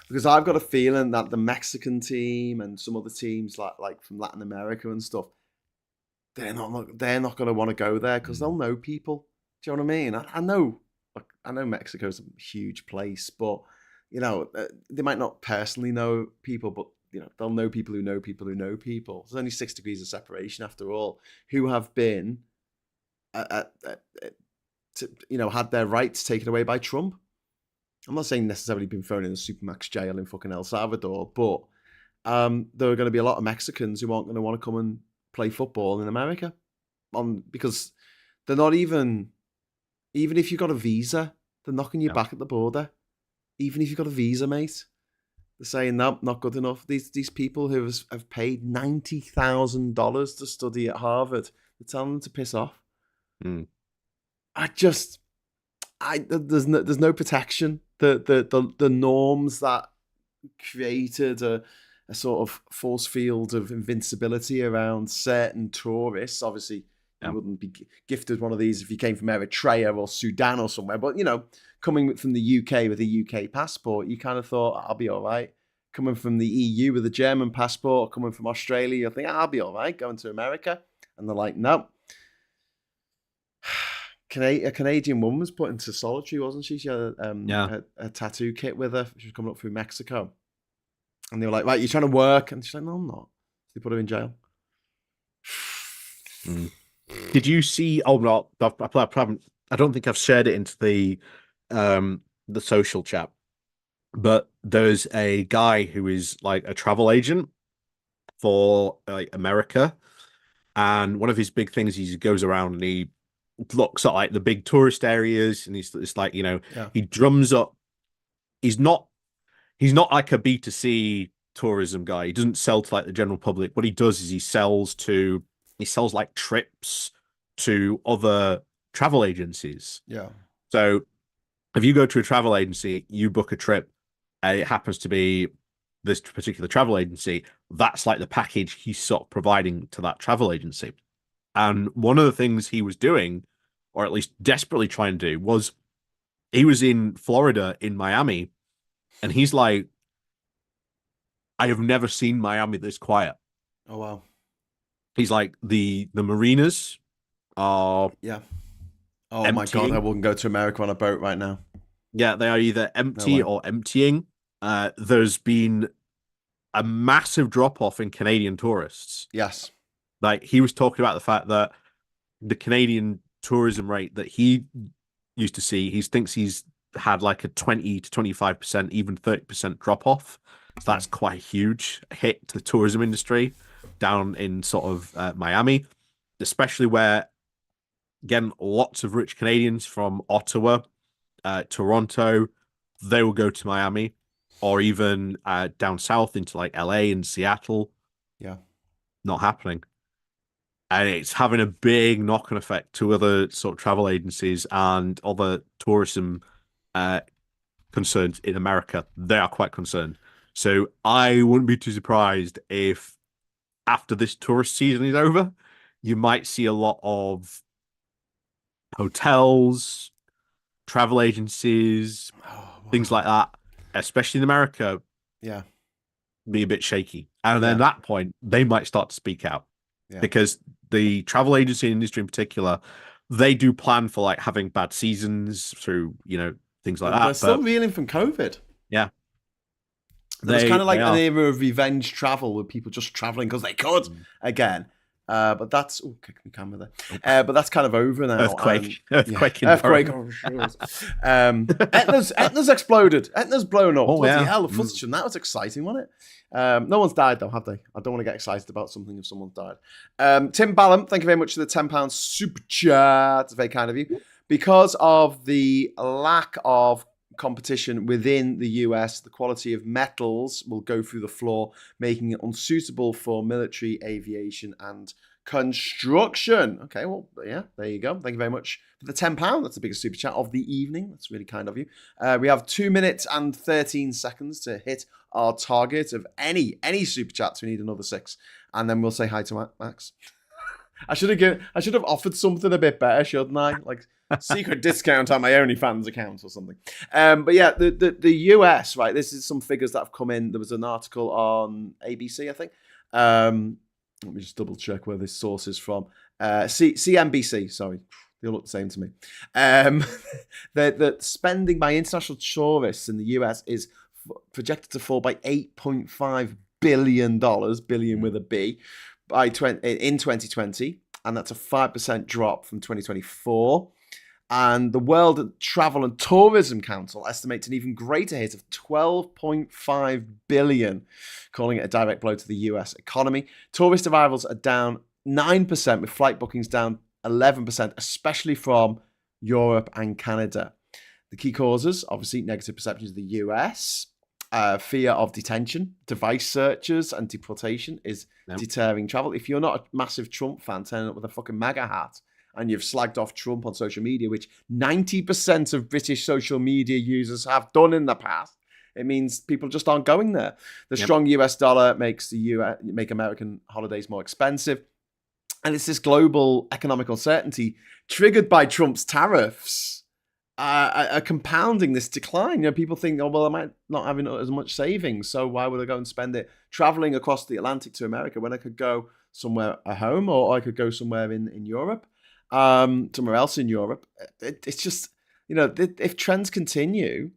[SPEAKER 1] because I've got a feeling that the Mexican team and some other teams like from Latin America and stuff, they're not going to want to go there because they'll know people. Do you know what I mean? I know Mexico's a huge place, but they might not personally know people, but they'll know people who know people who know people. There's only 6 degrees of separation after all, who have been, had their rights taken away by Trump. I'm not saying necessarily been thrown in a supermax jail in fucking El Salvador, but there are going to be a lot of Mexicans who aren't going to want to come and play football in America, because they're not even if you've got a visa, they're knocking you back at the border. Even if you've got a visa, mate, they're saying, no, not good enough. These people who have paid $90,000 to study at Harvard, they're telling them to piss off.
[SPEAKER 2] Mm.
[SPEAKER 1] There's no protection. The norms that created a sort of force field of invincibility around certain tourists. Obviously, you wouldn't be gifted one of these if you came from Eritrea or Sudan or somewhere. But, coming from the UK with a UK passport, you kind of thought, I'll be all right. Coming from the EU with a German passport, or coming from Australia, you think, I'll be all right going to America. And they're like, no. A Canadian woman was put into solitary, wasn't she? She had a tattoo kit with her. She was coming up through Mexico. And they were like, right, you're trying to work? And she's like, no, I'm not. So they put her in jail.
[SPEAKER 2] Mm. Did you see? Oh no, I don't think I've shared it into the social chat. But there's a guy who is like a travel agent for America, and one of his big things is he goes around and he looks at like the big tourist areas, and it's like he drums up. He's not like a B2C tourism guy. He doesn't sell to like the general public. What he does is he sells like trips to other travel agencies.
[SPEAKER 1] Yeah.
[SPEAKER 2] So if you go to a travel agency, you book a trip, and it happens to be this particular travel agency, that's like the package he's sort of providing to that travel agency. And one of the things he was doing, or at least desperately trying to do, was he was in Florida, in Miami, and he's like, I have never seen Miami this quiet.
[SPEAKER 1] Oh, wow.
[SPEAKER 2] He's like, the marinas are
[SPEAKER 1] Oh
[SPEAKER 2] emptying.
[SPEAKER 1] my God, I wouldn't go to America on a boat right now.
[SPEAKER 2] Yeah, they are either empty or emptying. There's been a massive drop-off in Canadian tourists.
[SPEAKER 1] Yes.
[SPEAKER 2] Like, he was talking about the fact that the Canadian tourism rate that he used to see, he thinks he's had like a 20 to 25%, even 30% drop-off. So that's quite a huge hit to the tourism industry down in sort of Miami, especially where, again, lots of rich Canadians from Ottawa, Toronto, they will go to Miami, or even down south into like LA and Seattle.
[SPEAKER 1] Yeah.
[SPEAKER 2] Not happening. And it's having a big knock-on effect to other sort of travel agencies and other tourism concerns in America. They are quite concerned. So I wouldn't be too surprised if after this tourist season is over, you might see a lot of hotels, travel agencies, things like that, especially in America.
[SPEAKER 1] Yeah.
[SPEAKER 2] be a bit shaky. And then
[SPEAKER 1] Yeah.
[SPEAKER 2] at that point, they might start to speak out
[SPEAKER 1] Yeah.
[SPEAKER 2] because the travel agency industry in particular, they do plan for like having bad seasons through, things like
[SPEAKER 1] They're
[SPEAKER 2] that.
[SPEAKER 1] still
[SPEAKER 2] But
[SPEAKER 1] reeling from COVID.
[SPEAKER 2] yeah,
[SPEAKER 1] There was kind of
[SPEAKER 2] they
[SPEAKER 1] like an
[SPEAKER 2] are.
[SPEAKER 1] era of revenge travel with people just traveling because they could again. But that's kick my camera there. But that's kind of over now.
[SPEAKER 2] Earthquake.
[SPEAKER 1] Yeah,
[SPEAKER 2] Earthquake in
[SPEAKER 1] earthquake.
[SPEAKER 2] Durham.
[SPEAKER 1] Oh, sure. Etna's exploded. Etna's blown up.
[SPEAKER 2] Oh,
[SPEAKER 1] Bloody
[SPEAKER 2] yeah.
[SPEAKER 1] hell, the footage from that was exciting, wasn't it? No one's died though, have they? I don't want to get excited about something if someone's died. Tim Ballum, thank you very much for the £10 super chat. It's very kind of you. Because of the lack of competition within the US, the quality of metals will go through the floor, making it unsuitable for military aviation and construction. Okay, well, yeah, there you go. Thank you very much for the £10. That's the biggest super chat of the evening. That's really kind of you. We have 2 minutes and 13 seconds to hit our target of any super chats. We need another 6, and then we'll say hi to Max. I should have offered something a bit better, shouldn't I? Like secret discount on my OnlyFans account or something. But yeah, the US, right? This is some figures that have come in. There was an article on ABC, I think. Let me just double check where this source is from. CNBC, sorry. They all look the same to me. The spending by international tourists in the US is projected to fall by $8.5 billion, billion with a B, in 2020, and that's a 5% drop from 2024. And the World Travel and Tourism Council estimates an even greater hit of $12.5 billion, calling it a direct blow to the US economy. Tourist arrivals are down 9%, with flight bookings down 11%, especially from Europe and Canada. The key causes, obviously, negative perceptions of the US, fear of detention, device searches, and deportation is deterring travel. If you're not a massive Trump fan, turning up with a fucking MAGA hat, and you've slagged off Trump on social media, which 90% of British social media users have done in the past, it means people just aren't going there. The strong US dollar makes make American holidays more expensive. And it's this global economic uncertainty triggered by Trump's tariffs are compounding this decline. People think, oh, well, I might not have as much savings, so why would I go and spend it traveling across the Atlantic to America when I could go somewhere at home, or I could go somewhere in Europe? Somewhere else in Europe. It's just, if trends continue,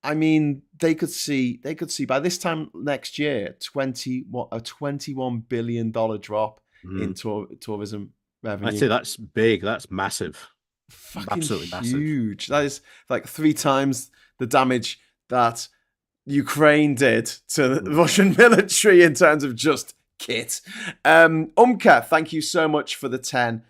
[SPEAKER 1] I mean, they could see by this time next year, a $21 billion drop in tourism revenue.
[SPEAKER 2] I'd say that's big. That's massive.
[SPEAKER 1] Fucking
[SPEAKER 2] Absolutely
[SPEAKER 1] huge. That is like 3 times the damage that Ukraine did to the Russian military in terms of just kit. Umka, thank you so much for the €10.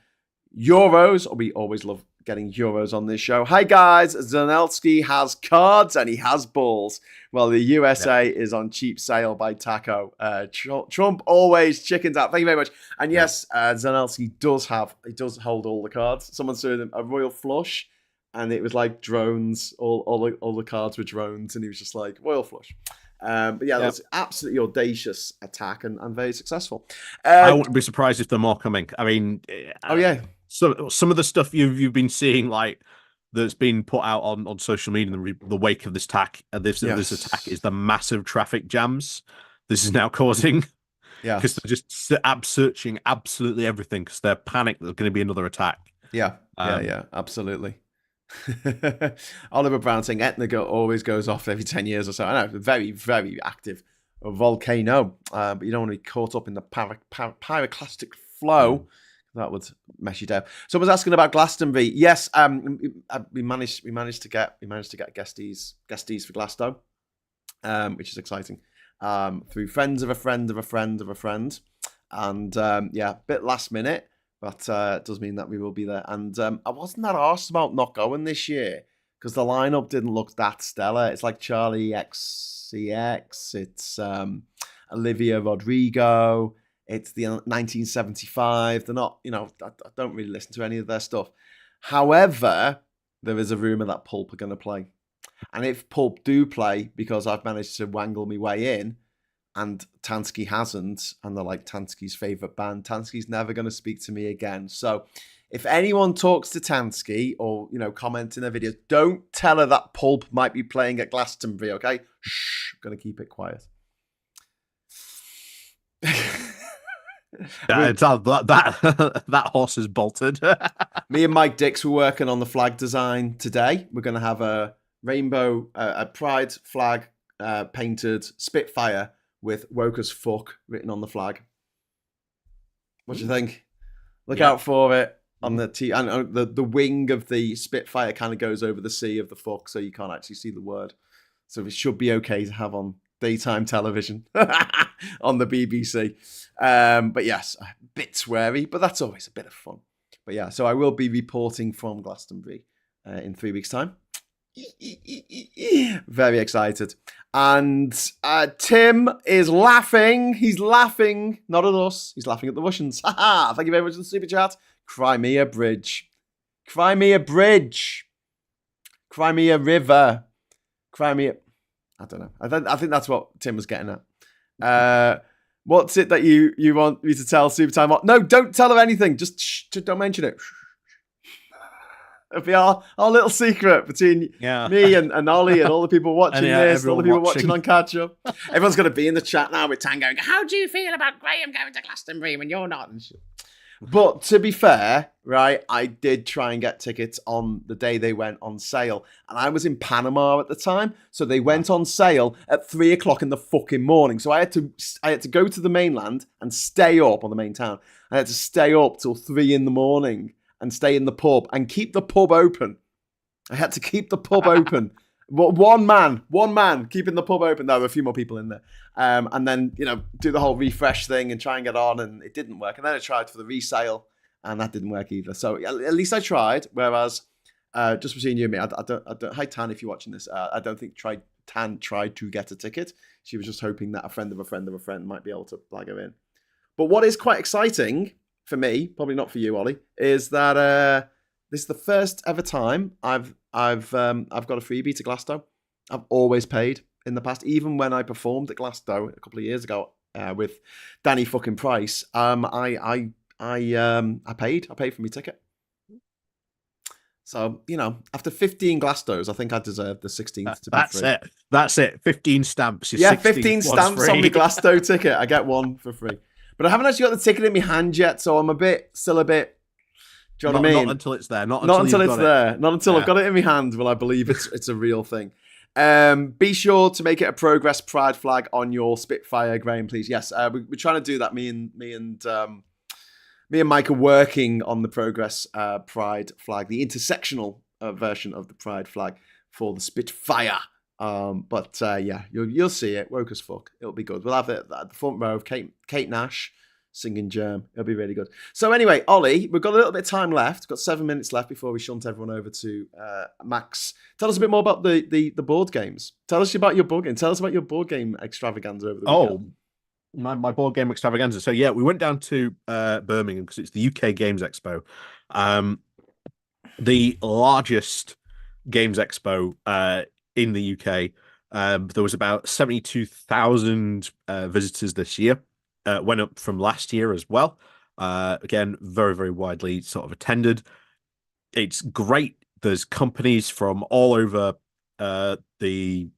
[SPEAKER 1] We always love getting euros on this show. Hi guys, Zelensky has cards and he has balls. Well, the USA is on cheap sale by Taco. Trump always chickens out. Thank you very much. And yes, Zelensky does hold all the cards. Someone showed him a royal flush, and it was like drones. All the cards were drones, and he was just like royal flush. But yeah, that's absolutely audacious attack and very successful.
[SPEAKER 2] I wouldn't be surprised if there are more coming. I mean, So some of the stuff you've been seeing, like that's been put out on social media in the wake of this attack, this attack, is the massive traffic jams this is now causing. Yeah, because they're just searching absolutely everything because they're panicked there's going to be another attack.
[SPEAKER 1] Yeah, absolutely. Oliver Brown saying Etna always goes off every 10 years or so. I know, very, very active volcano, but you don't want to be caught up in the pyroclastic flow. That would mess you down. Someone's asking about Glastonbury. Yes, we managed to get guesties for Glasgow, which is exciting. Through friends of a friend of a friend of a friend, and a bit last minute, but it does mean that we will be there. And I wasn't that arsed about not going this year because the lineup didn't look that stellar. It's like Charlie XCX. It's Olivia Rodrigo. It's the 1975. They're not, I don't really listen to any of their stuff. However, there is a rumor that Pulp are going to play. And if Pulp do play, because I've managed to wangle my way in, and Tansky hasn't, and they're like Tansky's favourite band, Tansky's never going to speak to me again. So if anyone talks to Tansky or, comment in their videos, don't tell her that Pulp might be playing at Glastonbury, okay? Shh, I'm going to keep it quiet. We-
[SPEAKER 2] That horse is bolted.
[SPEAKER 1] Me and Mike Dix were working on the flag design today. We're going to have a rainbow, a pride flag painted Spitfire with woke as fuck written on the flag. What do you think? Look out for it on the and the wing of the Spitfire kind of goes over the C of the fuck, so you can't actually see the word. So it should be okay to have on daytime television on the BBC. But yes, a bit sweary, but that's always a bit of fun. But yeah, so I will be reporting from Glastonbury in 3 weeks' time. Very excited. And Tim is laughing. He's laughing, not at us. He's laughing at the Russians. Thank you very much for the super chat. Crimea Bridge. Crimea Bridge. Crimea River. Crimea. I don't know. I think that's what Tim was getting at. What's it that you want me to tell Super Time? No, don't tell her anything. Just don't mention it. It'll be our little secret between me and Ollie and all the people watching this, all the people watching on catch up. Everyone's going to be in the chat now with Tan going, how do you feel about Graham going to Glastonbury when you're not? And shit. But to be fair, right, I did try and get tickets on the day they went on sale. And I was in Panama at the time. So they went on sale at 3 o'clock in the fucking morning. So I had to go to the mainland and stay up on the main town. I had to stay up till 3 in the morning and stay in the pub and keep the pub open. I had to keep the pub open. One man keeping the pub open. There were a few more people in there. And then, do the whole refresh thing and try and get on, and it didn't work. And then I tried for the resale, and that didn't work either. So at least I tried. Whereas, just between you and me, I don't. Hi Tan, if you're watching this, I don't think Tan tried to get a ticket. She was just hoping that a friend of a friend of a friend might be able to blag her in. But what is quite exciting for me, probably not for you, Ollie, is that this is the first ever time I've got a freebie to Glasgow. I've always paid in the past, even when I performed at Glasgow a couple of years ago with Danny fucking Price. I paid for my ticket. So after 15 Glasgows, I think I deserve the 16th to be free.
[SPEAKER 2] That's it. 15 stamps.
[SPEAKER 1] 15 stamps on my Glasgow ticket. I get one for free. But I haven't actually got the ticket in my hand yet, so I'm still a bit. Do you know what I mean?
[SPEAKER 2] Not until it's there. Not
[SPEAKER 1] until it's there. Not until I've got it in my hand will I believe it's a real thing. Be sure to make it a Progress Pride flag on your Spitfire, Graham, please. Yes, we're trying to do that. Me and Mike are working on the Progress Pride flag, the intersectional version of the Pride flag for the Spitfire. But you'll see it. Woke as fuck. It'll be good. We'll have it at the front row of Kate Nash singing Germ. It'll be really good. So anyway, Ollie, we've got a little bit of time left. We've got 7 minutes left before we shunt everyone over to Max. Tell us a bit more about the board games. Tell us about your board game. Tell us about your board game extravaganza over the weekend.
[SPEAKER 2] My board game extravaganza. So yeah, we went down to Birmingham because it's the UK Games Expo, the largest games expo in the UK. There was about 72,000 visitors this year. Went up from last year as well. Again, very, very widely sort of attended. It's great. There's companies from all over the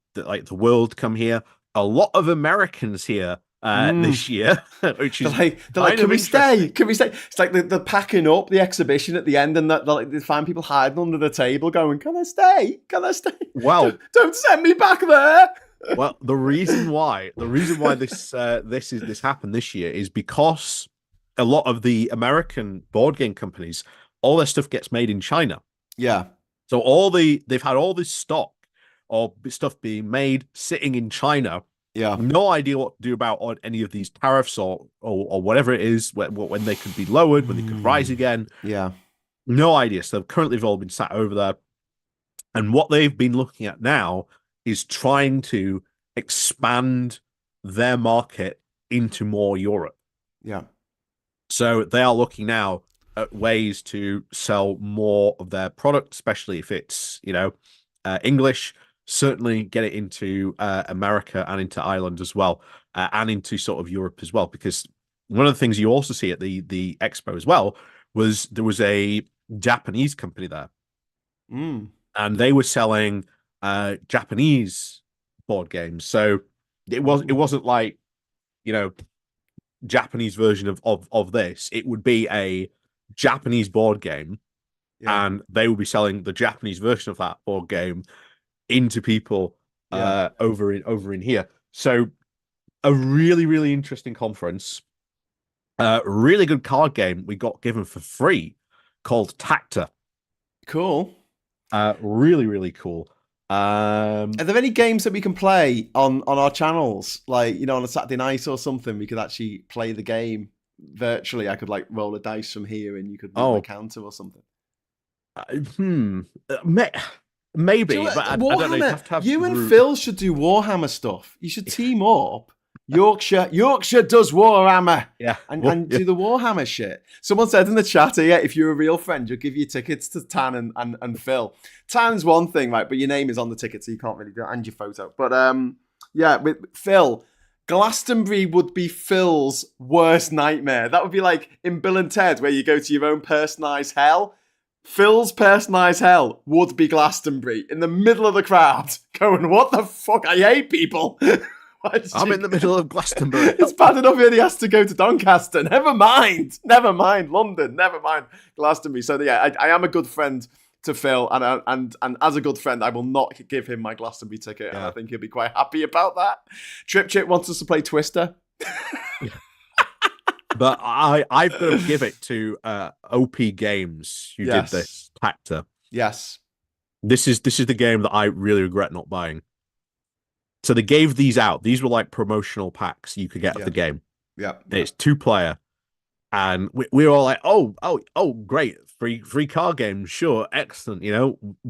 [SPEAKER 2] world come here. A lot of Americans here this year, which is
[SPEAKER 1] they're like, can we stay? Can we stay? It's like they're packing up the exhibition at the end, and they find people hiding under the table, going, "Can I stay? Can I stay?
[SPEAKER 2] Well,
[SPEAKER 1] don't send me back there."
[SPEAKER 2] Well, the reason why this happened this year is because a lot of the American board game companies, all their stuff gets made in China.
[SPEAKER 1] Yeah.
[SPEAKER 2] So they've had all this stock or stuff being made sitting in China.
[SPEAKER 1] Yeah.
[SPEAKER 2] No idea what to do about any of these tariffs or whatever it is, when they could be lowered, when they could rise again.
[SPEAKER 1] Yeah.
[SPEAKER 2] No idea. So currently they've all been sat over there. And what they've been looking at now is trying to expand their market into more Europe.
[SPEAKER 1] Yeah.
[SPEAKER 2] So they are looking now at ways to sell more of their product, especially if it's, English, certainly get it into America and into Ireland as well, and into sort of Europe as well. Because one of the things you also see at the expo as well was there was a Japanese company there. And they were selling Japanese board games. So it wasn't like, Japanese version of this, it would be a Japanese board game,
[SPEAKER 1] Yeah.
[SPEAKER 2] and they will be selling the Japanese version of that board game into people
[SPEAKER 1] Yeah.
[SPEAKER 2] over in here. So a really, really interesting conference. Really good card game we got given for free called Tacta.
[SPEAKER 1] Cool.
[SPEAKER 2] Really, really cool.
[SPEAKER 1] Are there any games that we can play on our channels? Like, on a Saturday night or something, we could actually play the game virtually. I could like roll a dice from here and you could move my counter or something.
[SPEAKER 2] Maybe, but I don't know. You
[SPEAKER 1] Warhammer.
[SPEAKER 2] have to have
[SPEAKER 1] You and Phil should do Warhammer stuff. You should team up. Yorkshire does Warhammer.
[SPEAKER 2] Yeah.
[SPEAKER 1] And do the Warhammer shit. Someone said in the chat here, if you're a real friend, you'll give you tickets to Tan and Phil. Tan's one thing, right? But your name is on the ticket, so you can't really do it, and your photo. But yeah, with Phil, Glastonbury would be Phil's worst nightmare. That would be like in Bill and Ted, where you go to your own personalised hell. Phil's personalised hell would be Glastonbury in the middle of the crowd, going, "What the fuck? I hate people."
[SPEAKER 2] I'm in the middle of Glastonbury.
[SPEAKER 1] It's bad enough he has to go to Doncaster. Never mind London. Never mind Glastonbury. So yeah, I am a good friend to Phil, and as a good friend, I will not give him my Glastonbury ticket. Yeah. And I think he'll be quite happy about that. Trip Chip wants us to play Twister.
[SPEAKER 2] But I've got to give it to OP Games who did this Tacta.
[SPEAKER 1] Yes.
[SPEAKER 2] This is the game that I really regret not buying. So they gave these out. These were like promotional packs you could get of the game.
[SPEAKER 1] Yeah.
[SPEAKER 2] It's 2-player. And we were all like, oh, great. Free card game. Sure. Excellent.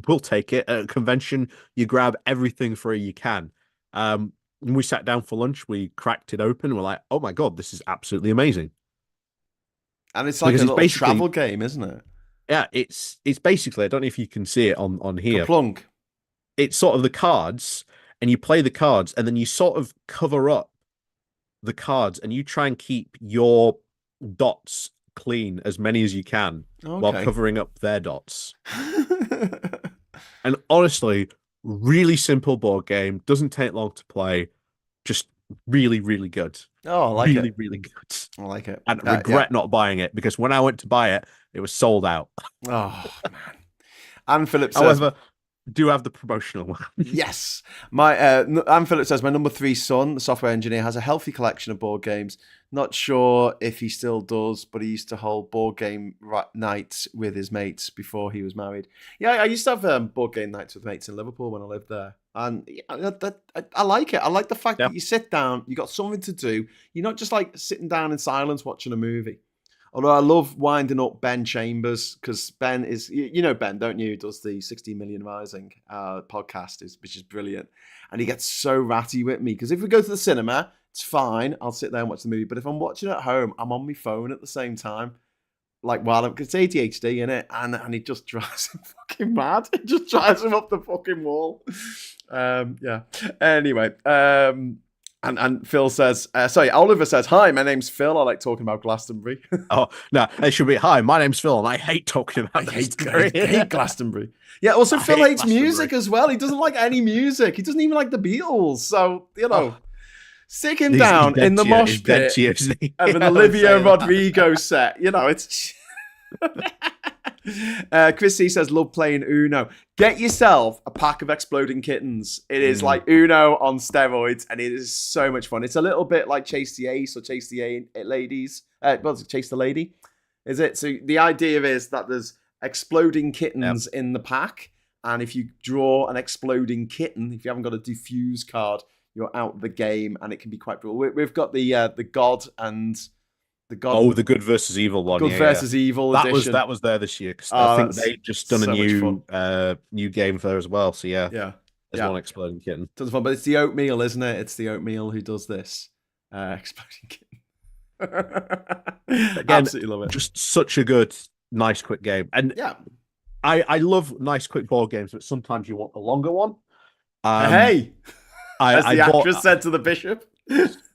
[SPEAKER 2] We'll take it. At a convention, you grab everything free you can. When we sat down for lunch, we cracked it open. And we're like, oh my God, this is absolutely amazing.
[SPEAKER 1] And it's like a little travel game, isn't it?
[SPEAKER 2] Yeah, it's basically, I don't know if you can see it on here.
[SPEAKER 1] Kaplunk.
[SPEAKER 2] It's sort of the cards, and you play the cards, and then you sort of cover up the cards, and you try and keep your dots clean, as many as you can, while covering up their dots. And honestly, really simple board game. Doesn't take long to play. Just really, really good.
[SPEAKER 1] Oh, I like it.
[SPEAKER 2] Really, really good.
[SPEAKER 1] I like it.
[SPEAKER 2] And regret not buying it, because when I went to buy it, it was sold out.
[SPEAKER 1] Oh, man. Anne Phillips says...
[SPEAKER 2] However, do have the promotional one.
[SPEAKER 1] Yes. Anne Phillips says, my number 3 son, the software engineer, has a healthy collection of board games. Not sure if he still does, but he used to hold board game nights with his mates before he was married. Yeah, I used to have board game nights with mates in Liverpool when I lived there. And I like it. I like the fact that you sit down, you got something to do. You're not just like sitting down in silence watching a movie. Although I love winding up Ben Chambers, because Ben is, Ben, don't you? He does the 16 Million Rising podcast, which is brilliant. And he gets so ratty with me, because if we go to the cinema, it's fine. I'll sit there and watch the movie. But if I'm watching at home, I'm on my phone at the same time. Like, because it's ADHD, innit? And it just drives him fucking mad. It just drives him up the fucking wall. Yeah. Anyway, and Phil says, Oliver says, hi, my name's Phil. I like talking about Glastonbury.
[SPEAKER 2] Oh, no, it should be, hi, my name's Phil, and I hate talking about Glastonbury.
[SPEAKER 1] I hate Glastonbury. Yeah, also Phil hates music as well. He doesn't like any music. He doesn't even like the Beatles. So, stick him down in the mosh pit of an Olivia Rodrigo set. It's... Chris C says, love playing Uno. Get yourself a pack of exploding kittens. It is like Uno on steroids, and it is so much fun. It's a little bit like Chase the Ace or Chase the Ladies. Chase the Lady, is it? So the idea is that there's exploding kittens in the pack, and if you draw an exploding kitten, if you haven't got a diffuse card, you're out the game, and it can be quite brutal. We've got the God and the God.
[SPEAKER 2] Oh, the Good versus Evil one.
[SPEAKER 1] Good versus Evil edition.
[SPEAKER 2] That was there this year, because I think they've just done a new game for there as well. So yeah. There's one exploding kitten.
[SPEAKER 1] Tons of fun, but it's the Oatmeal, isn't it? It's the Oatmeal who does this exploding kitten. Again, absolutely love it.
[SPEAKER 2] Just such a good, nice, quick game, and I love nice, quick board games, but sometimes you want a longer one.
[SPEAKER 1] As the actress said to the bishop.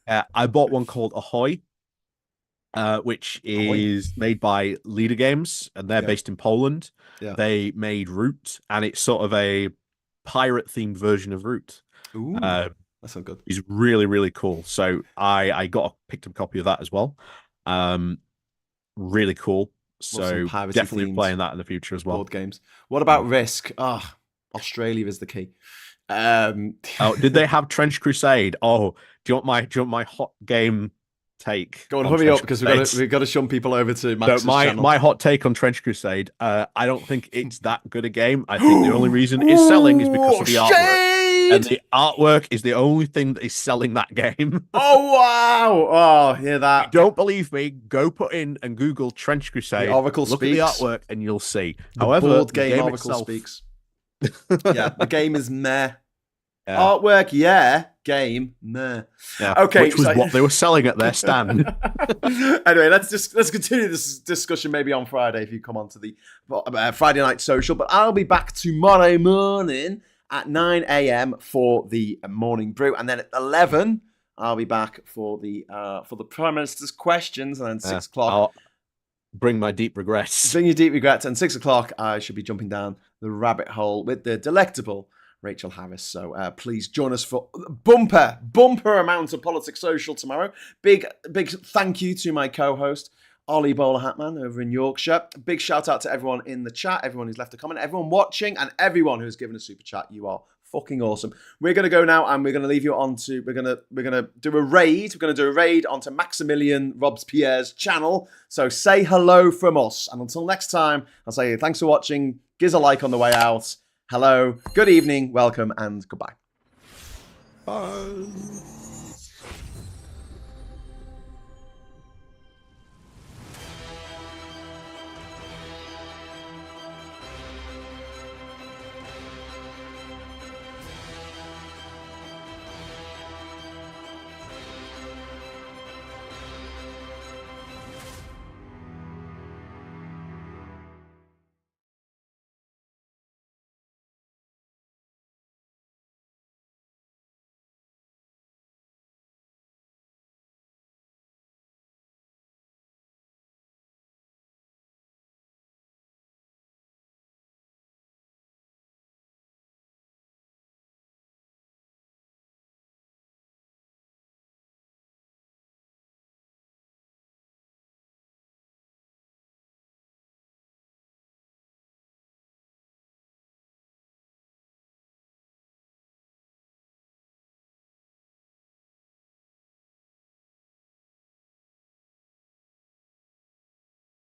[SPEAKER 2] I bought one called Ahoy, which is made by Leader Games, and they're based in Poland. Yeah. They made Root, and it's sort of a pirate-themed version of Root.
[SPEAKER 1] That sounds good.
[SPEAKER 2] He's really, really cool. So I picked up a copy of that as well. Really cool.
[SPEAKER 1] Love some
[SPEAKER 2] So
[SPEAKER 1] piracy
[SPEAKER 2] definitely
[SPEAKER 1] themed
[SPEAKER 2] playing that in the future as well.
[SPEAKER 1] board games. What about Risk? Ah, Australia is the key.
[SPEAKER 2] Oh, did they have Trench Crusade? Oh, do you want my hot game take?
[SPEAKER 1] Go on,
[SPEAKER 2] on
[SPEAKER 1] hurry
[SPEAKER 2] Trench
[SPEAKER 1] up because
[SPEAKER 2] Crusade?
[SPEAKER 1] we've got to shun people over to
[SPEAKER 2] So
[SPEAKER 1] Max's channel.
[SPEAKER 2] my hot take on Trench Crusade, I don't think it's that good a game. I think the only reason it's selling is because of the artwork. And the artwork is the only thing that is selling that game.
[SPEAKER 1] Oh wow! Oh, hear that?
[SPEAKER 2] If you don't believe me? Go put in and Google Trench Crusade.
[SPEAKER 1] The Oracle
[SPEAKER 2] look
[SPEAKER 1] speaks.
[SPEAKER 2] at the artwork, and you'll see.
[SPEAKER 1] The
[SPEAKER 2] However,
[SPEAKER 1] board
[SPEAKER 2] the
[SPEAKER 1] game
[SPEAKER 2] game
[SPEAKER 1] Oracle
[SPEAKER 2] itself,
[SPEAKER 1] speaks. Yeah, the game is meh.
[SPEAKER 2] Yeah.
[SPEAKER 1] Artwork, yeah. Game, meh.
[SPEAKER 2] Yeah,
[SPEAKER 1] Okay,
[SPEAKER 2] which was what they were selling at their stand.
[SPEAKER 1] Anyway, let's continue this discussion maybe on Friday if you come on to the Friday night social. But I'll be back tomorrow morning at 9 a.m. for the morning brew, and then at 11 I'll be back for the Prime Minister's questions, and then 6 o'clock.
[SPEAKER 2] I'll bring my deep regrets.
[SPEAKER 1] Bring your deep regrets, and 6 o'clock I should be jumping down the rabbit hole with the delectable Rachel Harris. So please join us for bumper amounts of Politics Social tomorrow. Big thank you to my co-host Ollie Bowlerhatman over in Yorkshire. Big shout out to everyone in the chat, everyone who's left a comment, everyone watching, and everyone who's given a super chat. You are fucking awesome. We're gonna go now, and we're gonna leave you on to we're gonna do a raid. We're gonna do a raid onto Maximilian Robespierre's channel. So say hello from us, and until next time, I'll say thanks for watching. Give us a like on the way out. Hello, good evening, welcome, and goodbye.
[SPEAKER 2] Bye.